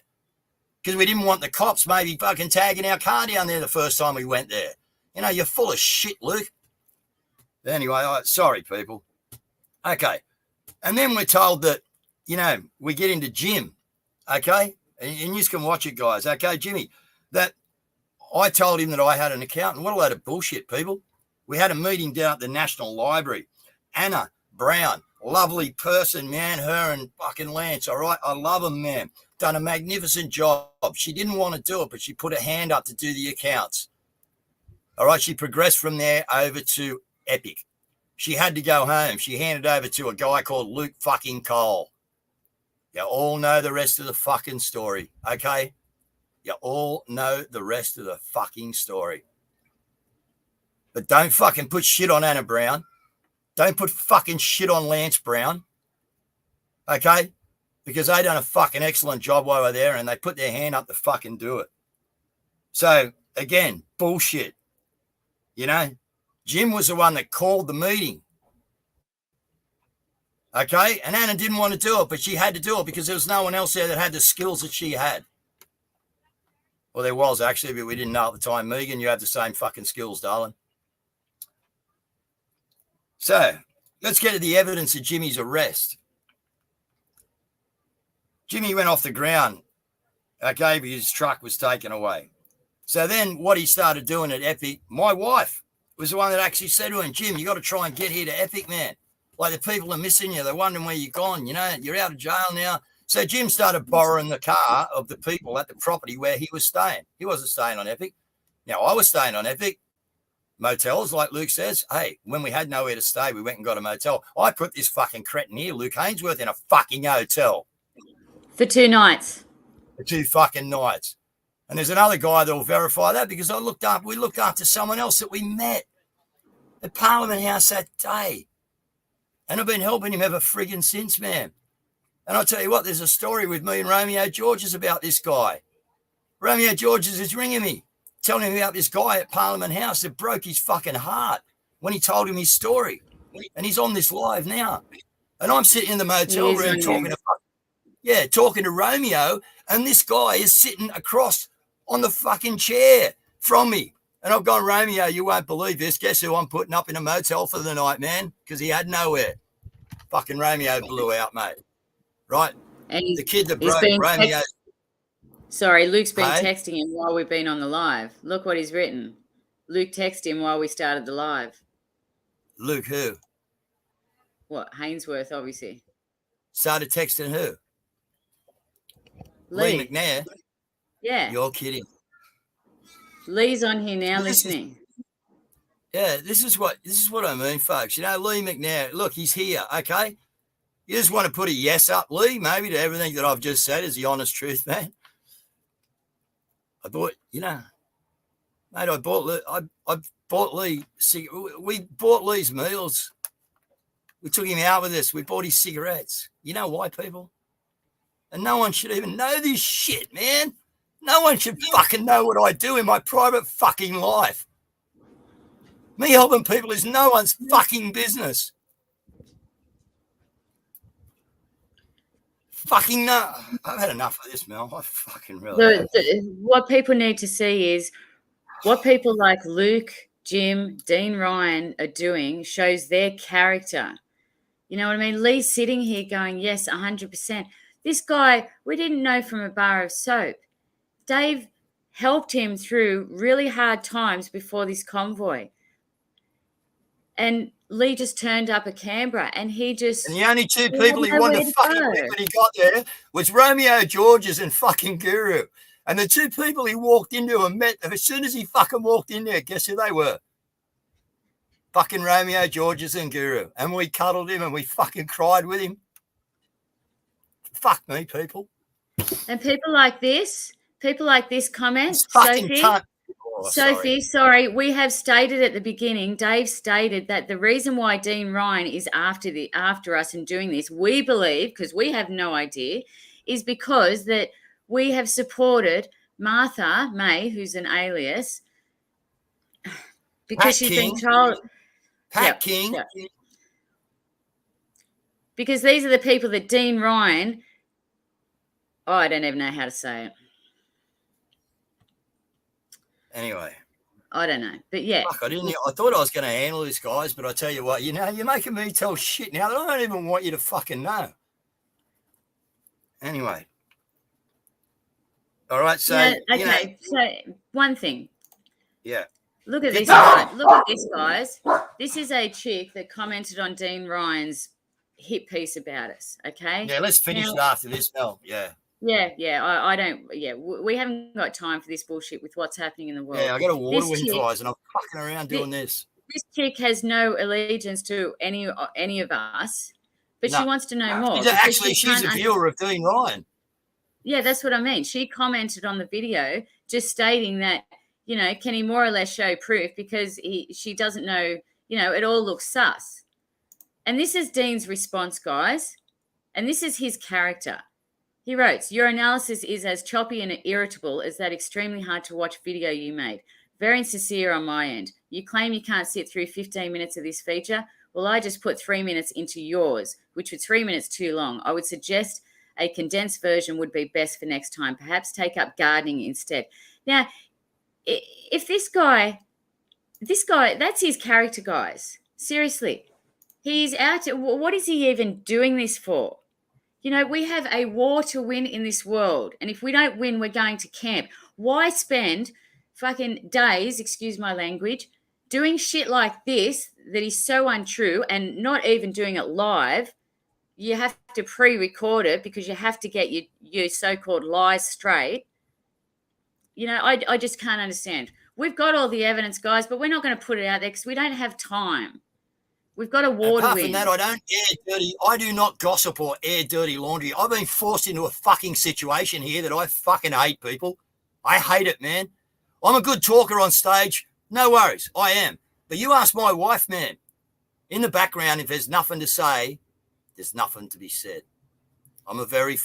Speaker 1: Because we didn't want the cops maybe fucking tagging our car down there the first time we went there. You know, you're full of shit, Luke. Anyway, sorry, people. Okay. And then we're told that, you know, we get into Jim, okay? And you can watch it, guys, okay, Jimmy? That I told him that I had an accountant. What a load of bullshit, people. We had a meeting down at the National Library. Anna Brown, lovely person, man, her and fucking Lance, all right? I love them, man. Done a magnificent job. She didn't want to do it, but she put her hand up to do the accounts. All right, she progressed from there over to Epic. She had to go home. She handed over to a guy called Luke fucking Cole. You all know the rest of the fucking story, okay? You all know the rest of the fucking story. But don't fucking put shit on Anna Brown. Don't put fucking shit on Lance Brown. Okay? Because they done a fucking excellent job while they were there and they put their hand up to fucking do it. So, again, bullshit. You know? Jim was the one that called the meeting. Okay? And Anna didn't want to do it, but she had to do it because there was no one else there that had the skills that she had. Well, there was actually, but we didn't know at the time. Megan, you have the same fucking skills, darling. So, let's get to the evidence of Jimmy's arrest. Jimmy went off the ground, okay, because his truck was taken away. So then what he started doing at Epic, my wife was the one that actually said to him, Jim, you got to try and get here to Epic, man. Like the people are missing you. They're wondering where you're gone. You know, you're out of jail now. So Jim started borrowing the car of the people at the property where he was staying. He wasn't staying on Epic. Now, I was staying on Epic. Motels, like Luke says. Hey, when we had nowhere to stay, we went and got a motel. I put this fucking cretin here, Luke Hainsworth, in a fucking hotel.
Speaker 2: For 2 nights.
Speaker 1: For 2 fucking nights. And there's another guy that will verify that because we looked after someone else that we met at Parliament House that day. And I've been helping him ever friggin' since, man. And I'll tell you what, there's a story with me and Romeo Georges about this guy. Romeo Georges is ringing me, telling me about this guy at Parliament House that broke his fucking heart when he told him his story. And he's on this live now. And I'm sitting in the motel room talking to Romeo, and this guy is sitting across on the fucking chair from me. And I've gone, Romeo, you won't believe this. Guess who I'm putting up in a motel for the night, man? Because he had nowhere. Fucking Romeo blew out, mate. Right?
Speaker 2: And
Speaker 1: the kid that broke Romeo.
Speaker 2: Sorry, Luke's been texting him while we've been on the live. Look what he's written. Luke texted him while we started the live.
Speaker 1: Luke who?
Speaker 2: What, Hainsworth, obviously.
Speaker 1: Started texting who?
Speaker 2: Lee
Speaker 1: McNair?
Speaker 2: Yeah.
Speaker 1: You're kidding.
Speaker 2: Lee's on here now listening.
Speaker 1: This is what I mean, folks. You know, Lee McNair, look, he's here, okay? You just want to put a yes up, Lee, maybe to everything that I've just said is the honest truth, man. I bought, you know, mate, I bought Lee, we bought Lee's meals. We took him out with us. We bought his cigarettes. You know why, people? And no one should even know this shit, man. No one should fucking know what I do in my private fucking life. Me helping people is no one's fucking business. Fucking no. I've had enough of this, Mel. I fucking really.
Speaker 2: What people need to see is what people like Luke, Jim, Dean Ryan are doing shows their character. You know what I mean? Lee's sitting here going, yes, 100%. This guy, we didn't know from a bar of soap. Dave helped him through really hard times before this convoy. And Lee just turned up at Canberra and he just...
Speaker 1: And the only 2 people he wanted to fucking pick when he got there was Romeo Georges and fucking Guru. And the 2 people he walked into and met, as soon as he fucking walked in there, guess who they were? Fucking Romeo Georges and Guru. And we cuddled him and we fucking cried with him. Fuck me, people.
Speaker 2: And people like this comment,
Speaker 1: Sophie,
Speaker 2: Sophie, sorry, we have stated at the beginning, Dave stated that the reason why Dean Ryan is after us and doing this, we believe, because we have no idea, is because that we have supported Martha May, who's an alias, because she's been told...
Speaker 1: Pat King.
Speaker 2: Yeah. Because these are the people that Dean Ryan... Oh, I don't even know how to say it.
Speaker 1: Anyway.
Speaker 2: I don't know. But yeah.
Speaker 1: Fuck, I thought I was going to handle this, guys, but I tell you what, you know, you're making me tell shit now that I don't even want you to fucking know. Anyway. All right, so...
Speaker 2: Yeah, okay, so one thing.
Speaker 1: Yeah.
Speaker 2: Look at this, guys. Look at this, guys. This is a chick that commented on Dean Ryan's hit piece about us, okay?
Speaker 1: Yeah, let's finish it after this, Mel. Yeah.
Speaker 2: Yeah. I don't. Yeah, we haven't got time for this bullshit with what's happening in the world.
Speaker 1: Yeah, I got a water wind flies and I'm fucking around doing this.
Speaker 2: This chick has no allegiance to any of us, but she wants to know more.
Speaker 1: She's a viewer of Dean Ryan.
Speaker 2: Yeah, that's what I mean. She commented on the video just stating that, you know, can he more or less show proof because she doesn't know, you know, it all looks sus. And this is Dean's response, guys, and this is his character. He wrote, your analysis is as choppy and irritable as that extremely hard to watch video you made. Very insincere on my end. You claim you can't sit through 15 minutes of this feature. Well, I just put 3 minutes into yours, which was 3 minutes too long. I would suggest a condensed version would be best for next time. Perhaps take up gardening instead. Now, if this guy, that's his character, guys. Seriously. He's out to, what is he even doing this for? You know, we have a war to win in this world. And if we don't win, we're going to camp. Why spend fucking days, excuse my language, doing shit like this that is so untrue and not even doing it live. You have to pre-record it because you have to get your so-called lies straight. You know, I just can't understand. We've got all the evidence, guys, but we're not going to put it out there because we don't have time. We've got a war to
Speaker 1: Apart
Speaker 2: win.
Speaker 1: from that, I don't air dirty. I do not gossip or air dirty laundry. I've been forced into a fucking situation here that I fucking hate, people. I hate it, man. I'm a good talker on stage. No worries. I am. But you ask my wife, man, in the background, if there's nothing to say, there's nothing to be said. I'm a very,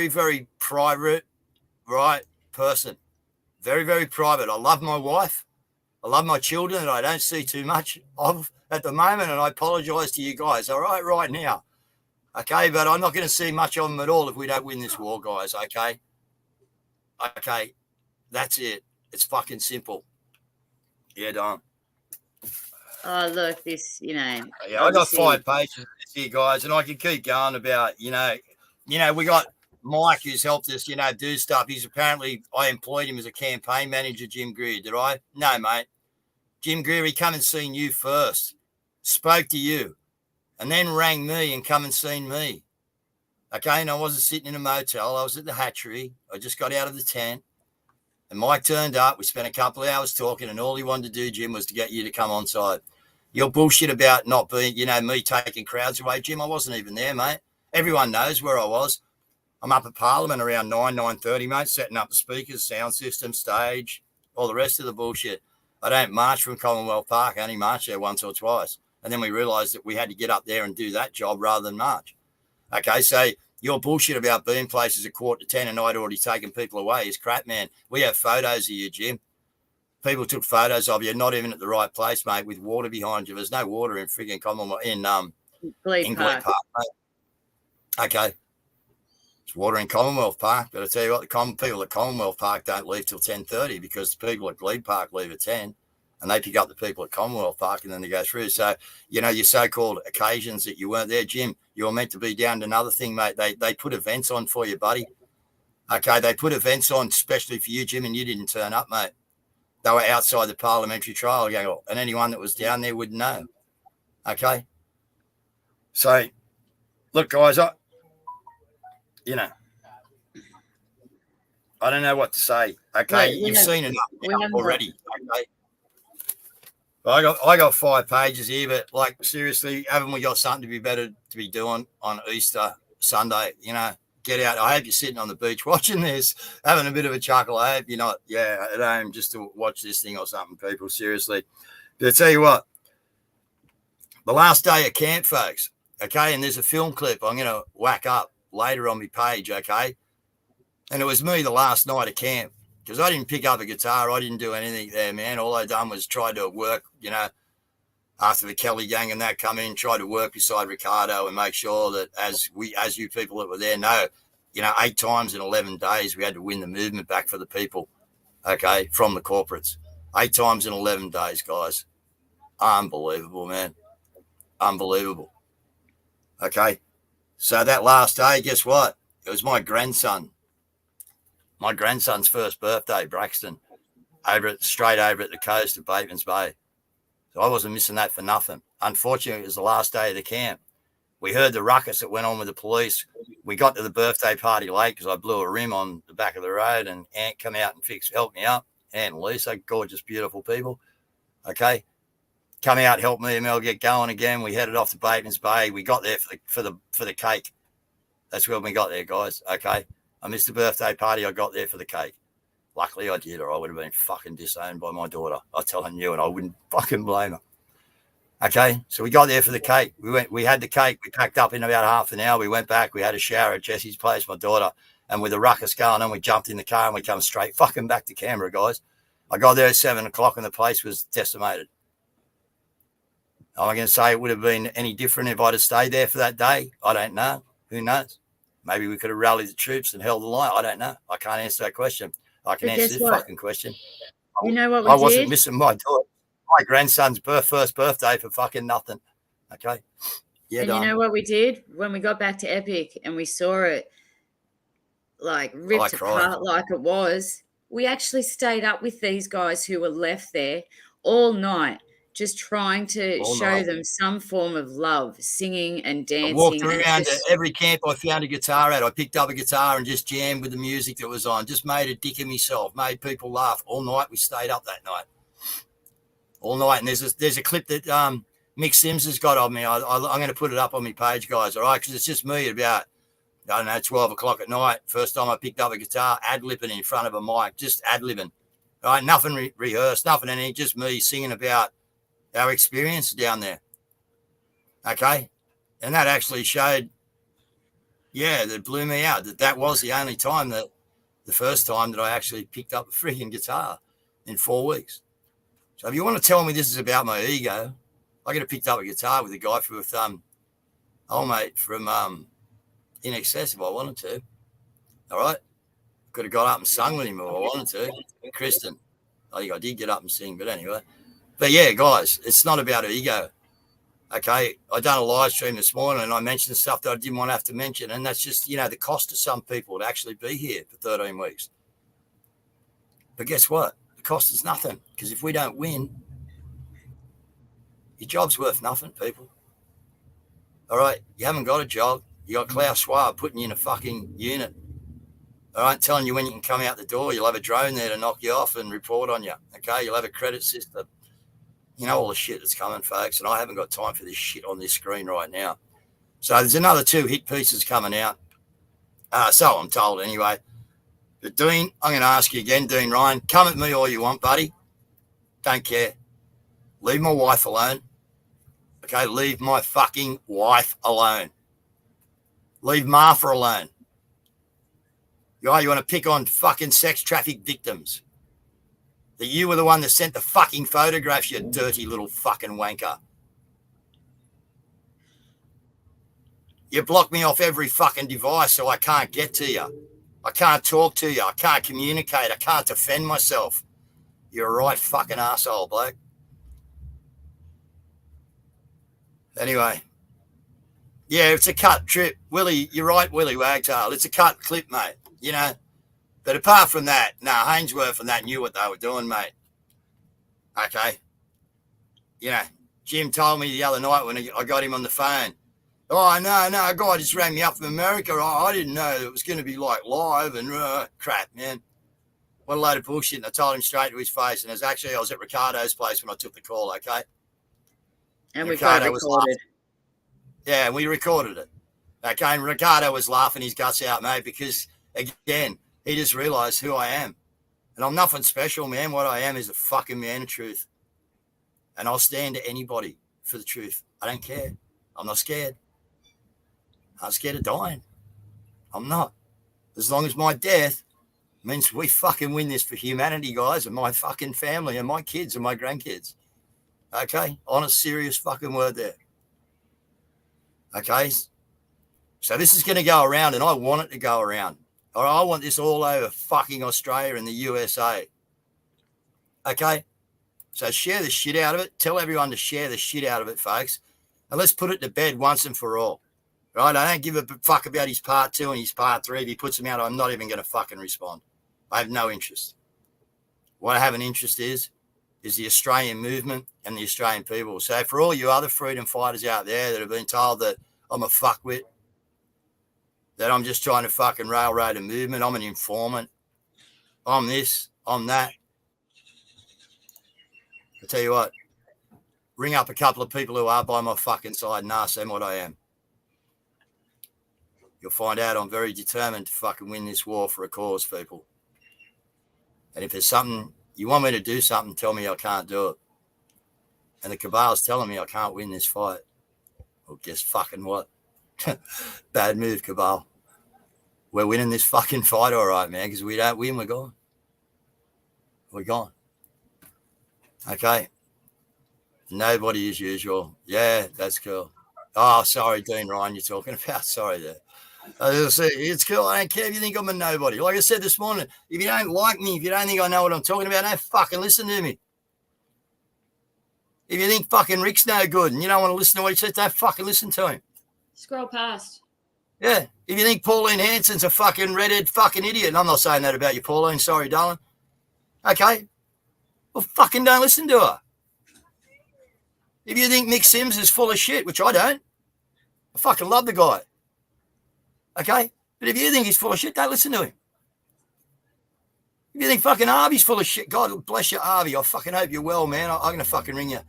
Speaker 1: very private, right, person. Very, very private. I love my wife. I love my children that I don't see too much of at the moment, and I apologise to you guys, all right now. Okay, but I'm not going to see much of them at all if we don't win this war, guys, okay? Okay, that's it. It's fucking simple. Yeah, Don.
Speaker 2: Oh, look, this, you know.
Speaker 1: Yeah, I got 5 pages here, guys, and I can keep going about, you know, we got Mike who's helped us, do stuff. He's apparently, I employed him as a campaign manager, Jim Greer. Did I? No, mate. Jim Greer, he come and seen you first, spoke to you, and then rang me and come and seen me. Okay, and I wasn't sitting in a motel. I was at the hatchery. I just got out of the tent, and Mike turned up. We spent a couple of hours talking, and all he wanted to do, Jim, was to get you to come on side. Your bullshit about not being, me taking crowds away, Jim, I wasn't even there, mate. Everyone knows where I was. I'm up at Parliament around 9:30, mate, setting up the speakers, sound system, stage, all the rest of the bullshit. I don't march from Commonwealth Park. I only march there once or twice. And then we realised that we had to get up there and do that job rather than march. Okay, so your bullshit about being places at 9:45 and I'd already taken people away is crap, man. We have photos of you, Jim. People took photos of you, not even at the right place, mate, with water behind you. There's no water in frigging Commonwealth, in Glebe Park, mate. Okay. It's water in Commonwealth Park, but I tell you what, the people at Commonwealth Park don't leave till 10:30 because the people at Glebe Park leave at 10, and they pick up the people at Commonwealth Park and then they go through. So, your so-called occasions that you weren't there, Jim, you were meant to be down to another thing, mate. They put events on for you, buddy. Okay, they put events on especially for you, Jim, and you didn't turn up, mate. They were outside the parliamentary trial, and anyone that was down there would know. Okay? So, look, guys, I don't know what to say. Okay, you've seen enough already. Okay, I got 5 pages here, but like seriously, haven't we got something to be better to be doing on Easter Sunday? Get out. I hope you're sitting on the beach watching this, having a bit of a chuckle. I hope you're not, at home just to watch this thing or something. People, seriously. But I tell you what, the last day of camp, folks. Okay, and there's a film clip I'm going to whack up later on my page, okay? And it was me the last night of camp because I didn't pick up a guitar. I didn't do anything there, man. All I done was try to work, after the Kelly gang and that come in, try to work beside Ricardo and make sure that as you people that were there know, 8 times in 11 days, we had to win the movement back for the people, okay, from the corporates. 8 times in 11 days, guys. Unbelievable, man. Unbelievable. Okay. So that last day, guess what? It was my grandson's first birthday, Braxton, straight over at the coast of Bateman's Bay. So I wasn't missing that for nothing. Unfortunately, it was the last day of the camp. We heard the ruckus that went on with the police. We got to the birthday party late because I blew a rim on the back of the road, and Ant come out and helped me up. Ant and Lisa, gorgeous, beautiful people. Okay. Come out, help me and Mel get going again. We headed off to Bateman's Bay. We got there for the cake. That's when we got there, guys. Okay. I missed the birthday party. I got there for the cake. Luckily I did, or I would have been fucking disowned by my daughter. I'm telling you, and I wouldn't fucking blame her. Okay. So we got there for the cake. We had the cake. We packed up in about half an hour. We went back. We had a shower at Jesse's place, my daughter. And with the ruckus going on, we jumped in the car and we come straight fucking back to Canberra, guys. I got there at 7:00 and the place was decimated. Am I going to say it would have been any different if I'd have stayed there for that day? I don't know. Who knows? Maybe we could have rallied the troops and held the line. I don't know. I can't answer that question. I can answer this fucking question.
Speaker 2: You know what
Speaker 1: I wasn't missing my grandson's first birthday for fucking nothing. Okay. Yeah.
Speaker 2: And you know what we did when we got back to Epic and we saw it like ripped apart like it was? We actually stayed up with these guys who were left there all night, just trying to
Speaker 1: All
Speaker 2: show
Speaker 1: night.
Speaker 2: them some form of love, singing and
Speaker 1: I walked
Speaker 2: dancing. And
Speaker 1: around to
Speaker 2: just,
Speaker 1: every camp I found a guitar at. I picked up a guitar and just jammed with the music that was on. Just made a dick of myself. Made people laugh all night. We stayed up that night, all night. And there's a clip that Mick Sims has got of me. I'm going to put it up on my page, guys. All right, because it's just me at about, I don't know, 12 o'clock at night. First time I picked up a guitar, ad-libbing in front of a mic, just ad-libbing. All right, nothing rehearsed, nothing anything, just me singing about our experience down there. Okay. And that actually showed, that blew me out. That was the only time the first time that I actually picked up a freaking guitar in 4 weeks. So if you want to tell me this is about my ego, I could have picked up a guitar with a guy from In Excess if I wanted to. All right. Could have got up and sung with him if I wanted to. Kristen. I think I did get up and sing, but anyway. But yeah, guys, it's not about ego. Okay, I done a live stream this morning and I mentioned stuff that I didn't want to have to mention. And that's just, the cost to some people to actually be here for 13 weeks. But guess what? The cost is nothing, because if we don't win, your job's worth nothing, people. All right, you haven't got a job. You got Klaus Schwab putting you in a fucking unit. All right, telling you when you can come out the door. You'll have a drone there to knock you off and report on you. Okay, you'll have a credit system. You know all the shit that's coming, folks, and I haven't got time for this shit on this screen right now. So there's another 2 hit pieces coming out. So I'm told anyway. But Dean, I'm going to ask you again, Dean Ryan, come at me all you want, buddy. Don't care. Leave my wife alone. Okay, leave my fucking wife alone. Leave Martha alone. You want to pick on fucking sex traffic victims. That you were the one that sent the fucking photographs, you dirty little fucking wanker. You block me off every fucking device so I can't get to you. I can't talk to you. I can't communicate. I can't defend myself. You're a right fucking asshole, bloke. Anyway. Yeah, it's a cut trip. Willie, you're right, Willie Wagtail. It's a cut clip, mate. But apart from that, Hainsworth and that knew what they were doing, mate. Okay. Jim told me the other night when I got him on the phone, oh, no, a guy just rang me up from America. Oh, I didn't know it was going to be like live and crap, man. What a load of bullshit. And I told him straight to his face. And I was at Ricardo's place when I took the call, okay?
Speaker 2: and we've got it recorded.
Speaker 1: Yeah, and we recorded it. Okay, and Ricardo was laughing his guts out, mate, because, again, he just realised who I am. And I'm nothing special, man. What I am is a fucking man of truth. And I'll stand to anybody for the truth. I don't care. I'm not scared. I'm scared of dying. I'm not. As long as my death means we fucking win this for humanity, guys, and my fucking family and my kids and my grandkids. Okay? Honest, serious fucking word there. Okay? So this is going to go around, and I want it to go around. All right? I want this all over fucking Australia and the USA. Okay? So share the shit out of it. Tell everyone to share the shit out of it, folks. And let's put it to bed once and for all. Right? I don't give a fuck about his part 2 and his part 3. If he puts them out, I'm not even going to fucking respond. I have no interest. What I have an interest is the Australian movement and the Australian people. So for all you other freedom fighters out there that have been told that I'm a fuckwit, that I'm just trying to fucking railroad a movement, I'm an informant, I'm this, I'm that. I tell you what, ring up a couple of people who are by my fucking side and ask them what I am. You'll find out I'm very determined to fucking win this war for a cause, people. And if there's something, you want me to do something, tell me I can't do it. And the cabal's telling me I can't win this fight. Well, guess fucking what? Bad move, cabal. We're winning this fucking fight, all right, man, because we don't win, we're gone. We're gone. Okay. Nobody as usual. Yeah, that's cool. Oh, sorry, Dean Ryan, you're talking about. Sorry there. It's cool. I don't care if you think I'm a nobody. Like I said this morning, if you don't like me, if you don't think I know what I'm talking about, don't fucking listen to me. If you think fucking Rick's no good and you don't want to listen to what he says, don't fucking listen to him.
Speaker 2: Scroll past.
Speaker 1: Yeah. If you think Pauline Hanson's a fucking redhead fucking idiot, and I'm not saying that about you, Pauline. Sorry, darling. Okay. Well, fucking don't listen to her. If you think Mick Sims is full of shit, which I don't, I fucking love the guy. Okay? But if you think he's full of shit, don't listen to him. If you think fucking Harvey's full of shit, God bless you, Harvey. I fucking hope you're well, man. I'm going to fucking ring you.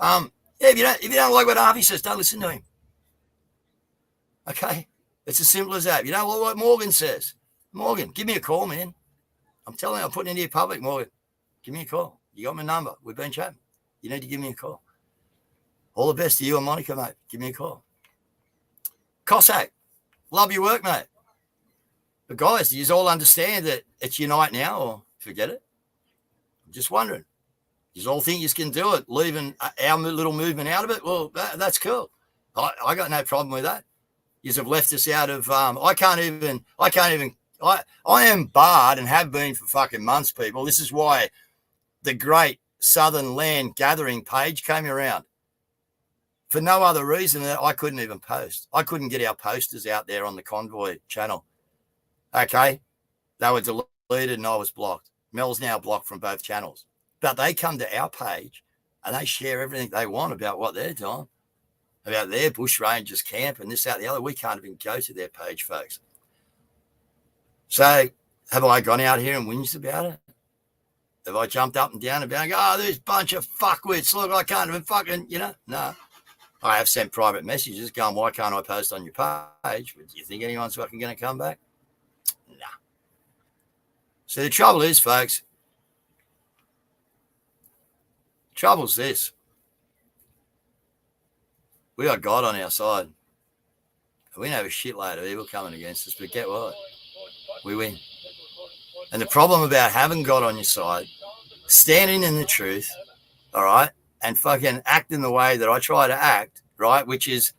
Speaker 1: Yeah, if you don't like what Harvey says, don't listen to him. Okay? It's as simple as that. If you don't like what Morgan says, Morgan, give me a call, man. I'm telling you, I'm putting it into your public, Morgan. Give me a call. You got my number. We've been chatting. You need to give me a call. All the best to you and Monica, mate. Give me a call. Cossack, love your work, mate. But guys, do you all understand that it's your night now or forget it? I'm just wondering. You all think you can do it, leaving our little movement out of it? Well, that's cool. I got no problem with that. You have left us out of, I am barred and have been for fucking months, people. This is why the great Southern Land Gathering page came around. For no other reason than I couldn't even post. I couldn't get our posters out there on the Convoy channel. Okay? They were deleted and I was blocked. Mel's now blocked from both channels. But they come to our page and they share everything they want about what they're doing, about their bush rangers camp and this, that, the other. We can't even go to their page, folks. So have I gone out here and whinged about it? Have I jumped up and down about it? Oh, there's a bunch of fuckwits. Look, I can't even fucking, no. I have sent private messages going, why can't I post on your page? But do you think anyone's fucking going to come back? Nah. So the trouble is, folks, trouble's this. We got God on our side. We know a shitload of evil coming against us, but get what? We win. And the problem about having God on your side, standing in the truth, all right, and fucking acting the way that I try to act, right, which is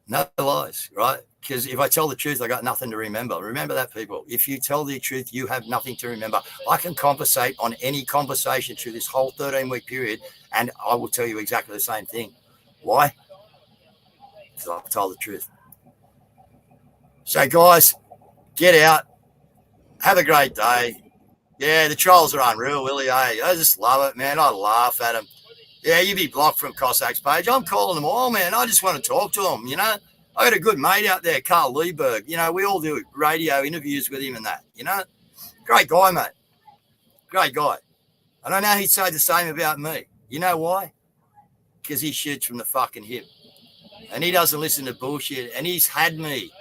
Speaker 1: no lies, right? Because if I tell the truth, I got nothing to remember. Remember that, people. If you tell the truth, you have nothing to remember. I can compensate on any conversation through this whole 13-week period, and I will tell you exactly the same thing. Why? Because I've told the truth. So, guys, get out. Have a great day. Yeah, the trolls are unreal, Willie. I just love it, man. I laugh at them. Yeah, you be blocked from Cossack's page. I'm calling them all, man. I just want to talk to them, I got a good mate out there, Carl Lieberg. We all do radio interviews with him and that, Great guy, mate. Great guy. And I know he'd say the same about me. You know why? Because he shoots from the fucking hip. And he doesn't listen to bullshit. And he's had me.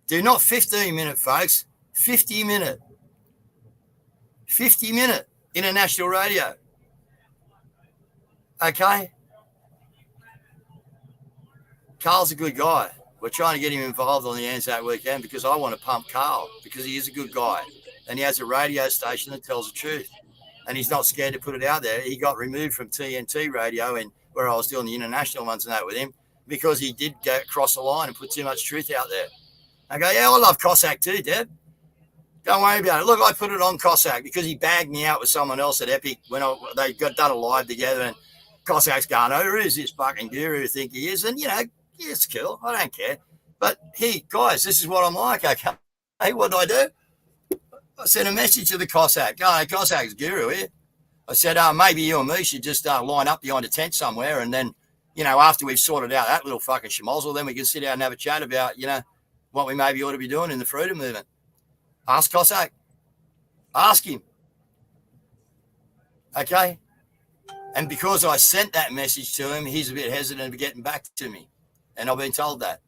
Speaker 1: Do not 15-minute, folks. 50-minute. 50-minute international radio. Okay? Carl's a good guy. We're trying to get him involved on the Anzac weekend because I want to pump Carl because he is a good guy. And he has a radio station that tells the truth. And he's not scared to put it out there. He got removed from TNT radio and where I was doing the international ones and that with him because he did go cross the line and put too much truth out there. I go, yeah, I love Cossack too, Deb. Don't worry about it. Look, I put it on Cossack because he bagged me out with someone else at Epic when they got done a live together and Cossack's going, oh, who is this fucking guru who think he is? And, it's cool. I don't care. But, hey, guys, this is what I'm like. Okay. Hey, what do I do? I sent a message to the Cossack. Oh, Cossack's guru here. I said, maybe you and me should just line up behind a tent somewhere and then, after we've sorted out that little fucking schmozzle, then we can sit down and have a chat about, what we maybe ought to be doing in the freedom movement. Ask Cossack. Ask him. Okay? And because I sent that message to him, he's a bit hesitant of getting back to me. And I've been told that.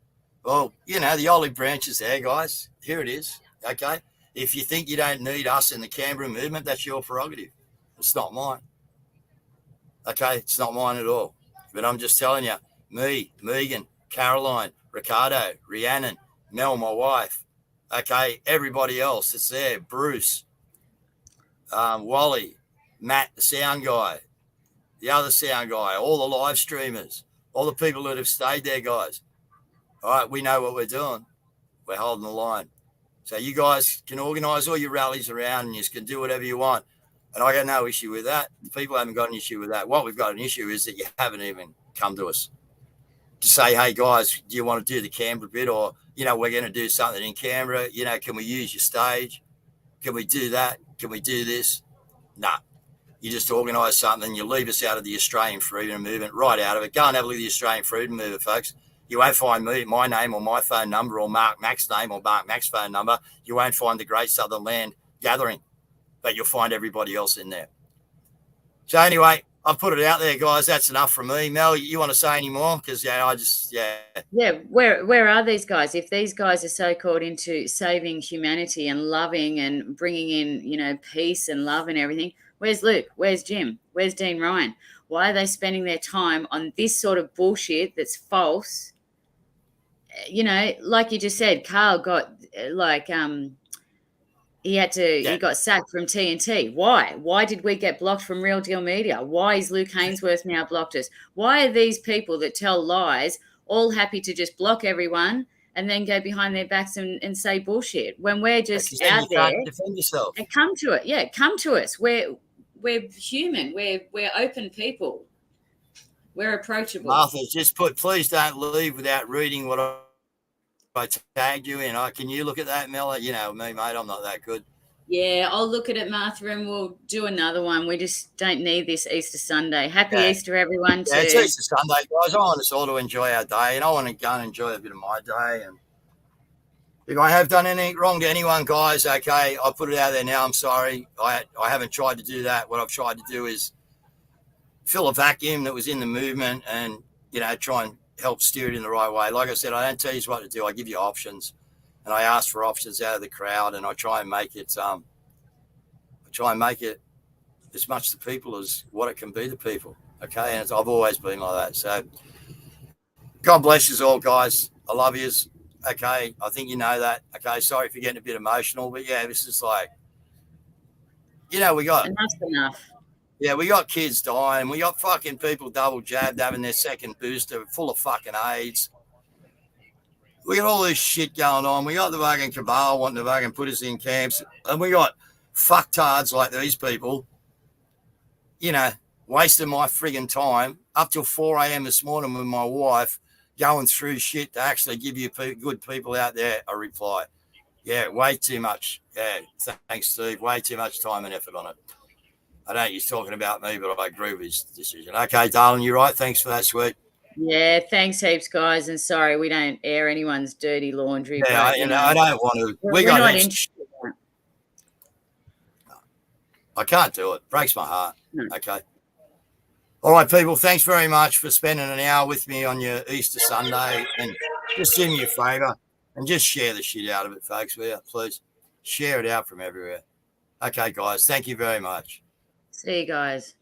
Speaker 1: Well, the olive branch is there, guys. Here it is. Okay? If you think you don't need us in the Canberra movement, that's your prerogative. It's not mine. Okay? It's not mine at all. But I'm just telling you, me, Megan, Caroline, Ricardo, Rhiannon, Mel, my wife, okay, everybody else that's there, Bruce, Wally, Matt, the sound guy, the other sound guy, all the live streamers, all the people that have stayed there, guys. All right, we know what we're doing. We're holding the line. So you guys can organise all your rallies around and you can do whatever you want. And I got no issue with that. People haven't got an issue with that. What we've got an issue is that you haven't even come to us to say, hey, guys, do you want to do the Canberra bit or, we're going to do something in Canberra. Can we use your stage? Can we do that? Can we do this? Nah. You just organise something, you leave us out of the Australian freedom movement, right out of it. Go and have a look at the Australian freedom movement, folks. You won't find me, my name or my phone number or Mark Mack's name or Mark Mack's phone number. You won't find the Great Southern Land Gathering, but you'll find everybody else in there. So anyway, I've put it out there, guys. That's enough from me. Mel, you want to say any more? Because,
Speaker 2: Yeah, where are these guys? If these guys are so called into saving humanity and loving and bringing in, peace and love and everything, where's Luke? Where's Jim? Where's Dean Ryan? Why are they spending their time on this sort of bullshit that's false? Like you just said, Carl got he got sacked from TNT. Why did we get blocked from Real Deal Media? Why is Luke Hainsworth now blocked us? Why are these people that tell lies all happy to just block everyone and then go behind their backs and say bullshit when we're just out there?
Speaker 1: Defend yourself.
Speaker 2: And come to it. Yeah, come to us. We're human. We're open people. We're approachable.
Speaker 1: Martha, just please don't leave without reading what I tagged you in. Can you look at that, Mel? You know me, mate. I'm not that good.
Speaker 2: Yeah, I'll look at it, Martha, and we'll do another one. We just don't need this Easter Sunday. Happy Easter, everyone.
Speaker 1: Yeah, it's Easter Sunday, guys. I want us all to enjoy our day, and I want to go and enjoy a bit of my day. And if I have done anything wrong to anyone, guys, okay, I'll put it out there now. I'm sorry. I haven't tried to do that. What I've tried to do is fill a vacuum that was in the movement and, try and help steer it in the right way. Like I said, I don't tell you what to do. I give you options, and I ask for options out of the crowd, and I try and make it as much the people as what it can be the people. Okay, and I've always been like that. So God bless you all, guys. I love yous. Okay, I think you know that. Okay, sorry for getting a bit emotional, but yeah, this is like, we got
Speaker 2: enough's enough.
Speaker 1: Yeah, we got kids dying. We got fucking people double jabbed having their second booster full of fucking AIDS. We got all this shit going on. We got the fucking cabal wanting to fucking put us in camps. And we got fucktards like these people, wasting my friggin' time up till 4 a.m. this morning with my wife going through shit to actually give you good people out there a reply. Yeah, way too much. Yeah, thanks, Steve. Way too much time and effort on it. I know he's talking about me, but I agree with his decision. Okay, darling, you're right. Thanks for that, sweet.
Speaker 2: Yeah, thanks heaps, guys. And sorry, we don't air anyone's dirty laundry.
Speaker 1: Yeah,
Speaker 2: but,
Speaker 1: I don't want to.
Speaker 2: We're not interested.
Speaker 1: I can't do it. Breaks my heart.
Speaker 2: No.
Speaker 1: Okay. All right, people, thanks very much for spending an hour with me on your Easter Sunday. And just do me a favour and just share the shit out of it, folks. Will you? Please share it out from everywhere. Okay, guys, thank you very much.
Speaker 2: See you guys.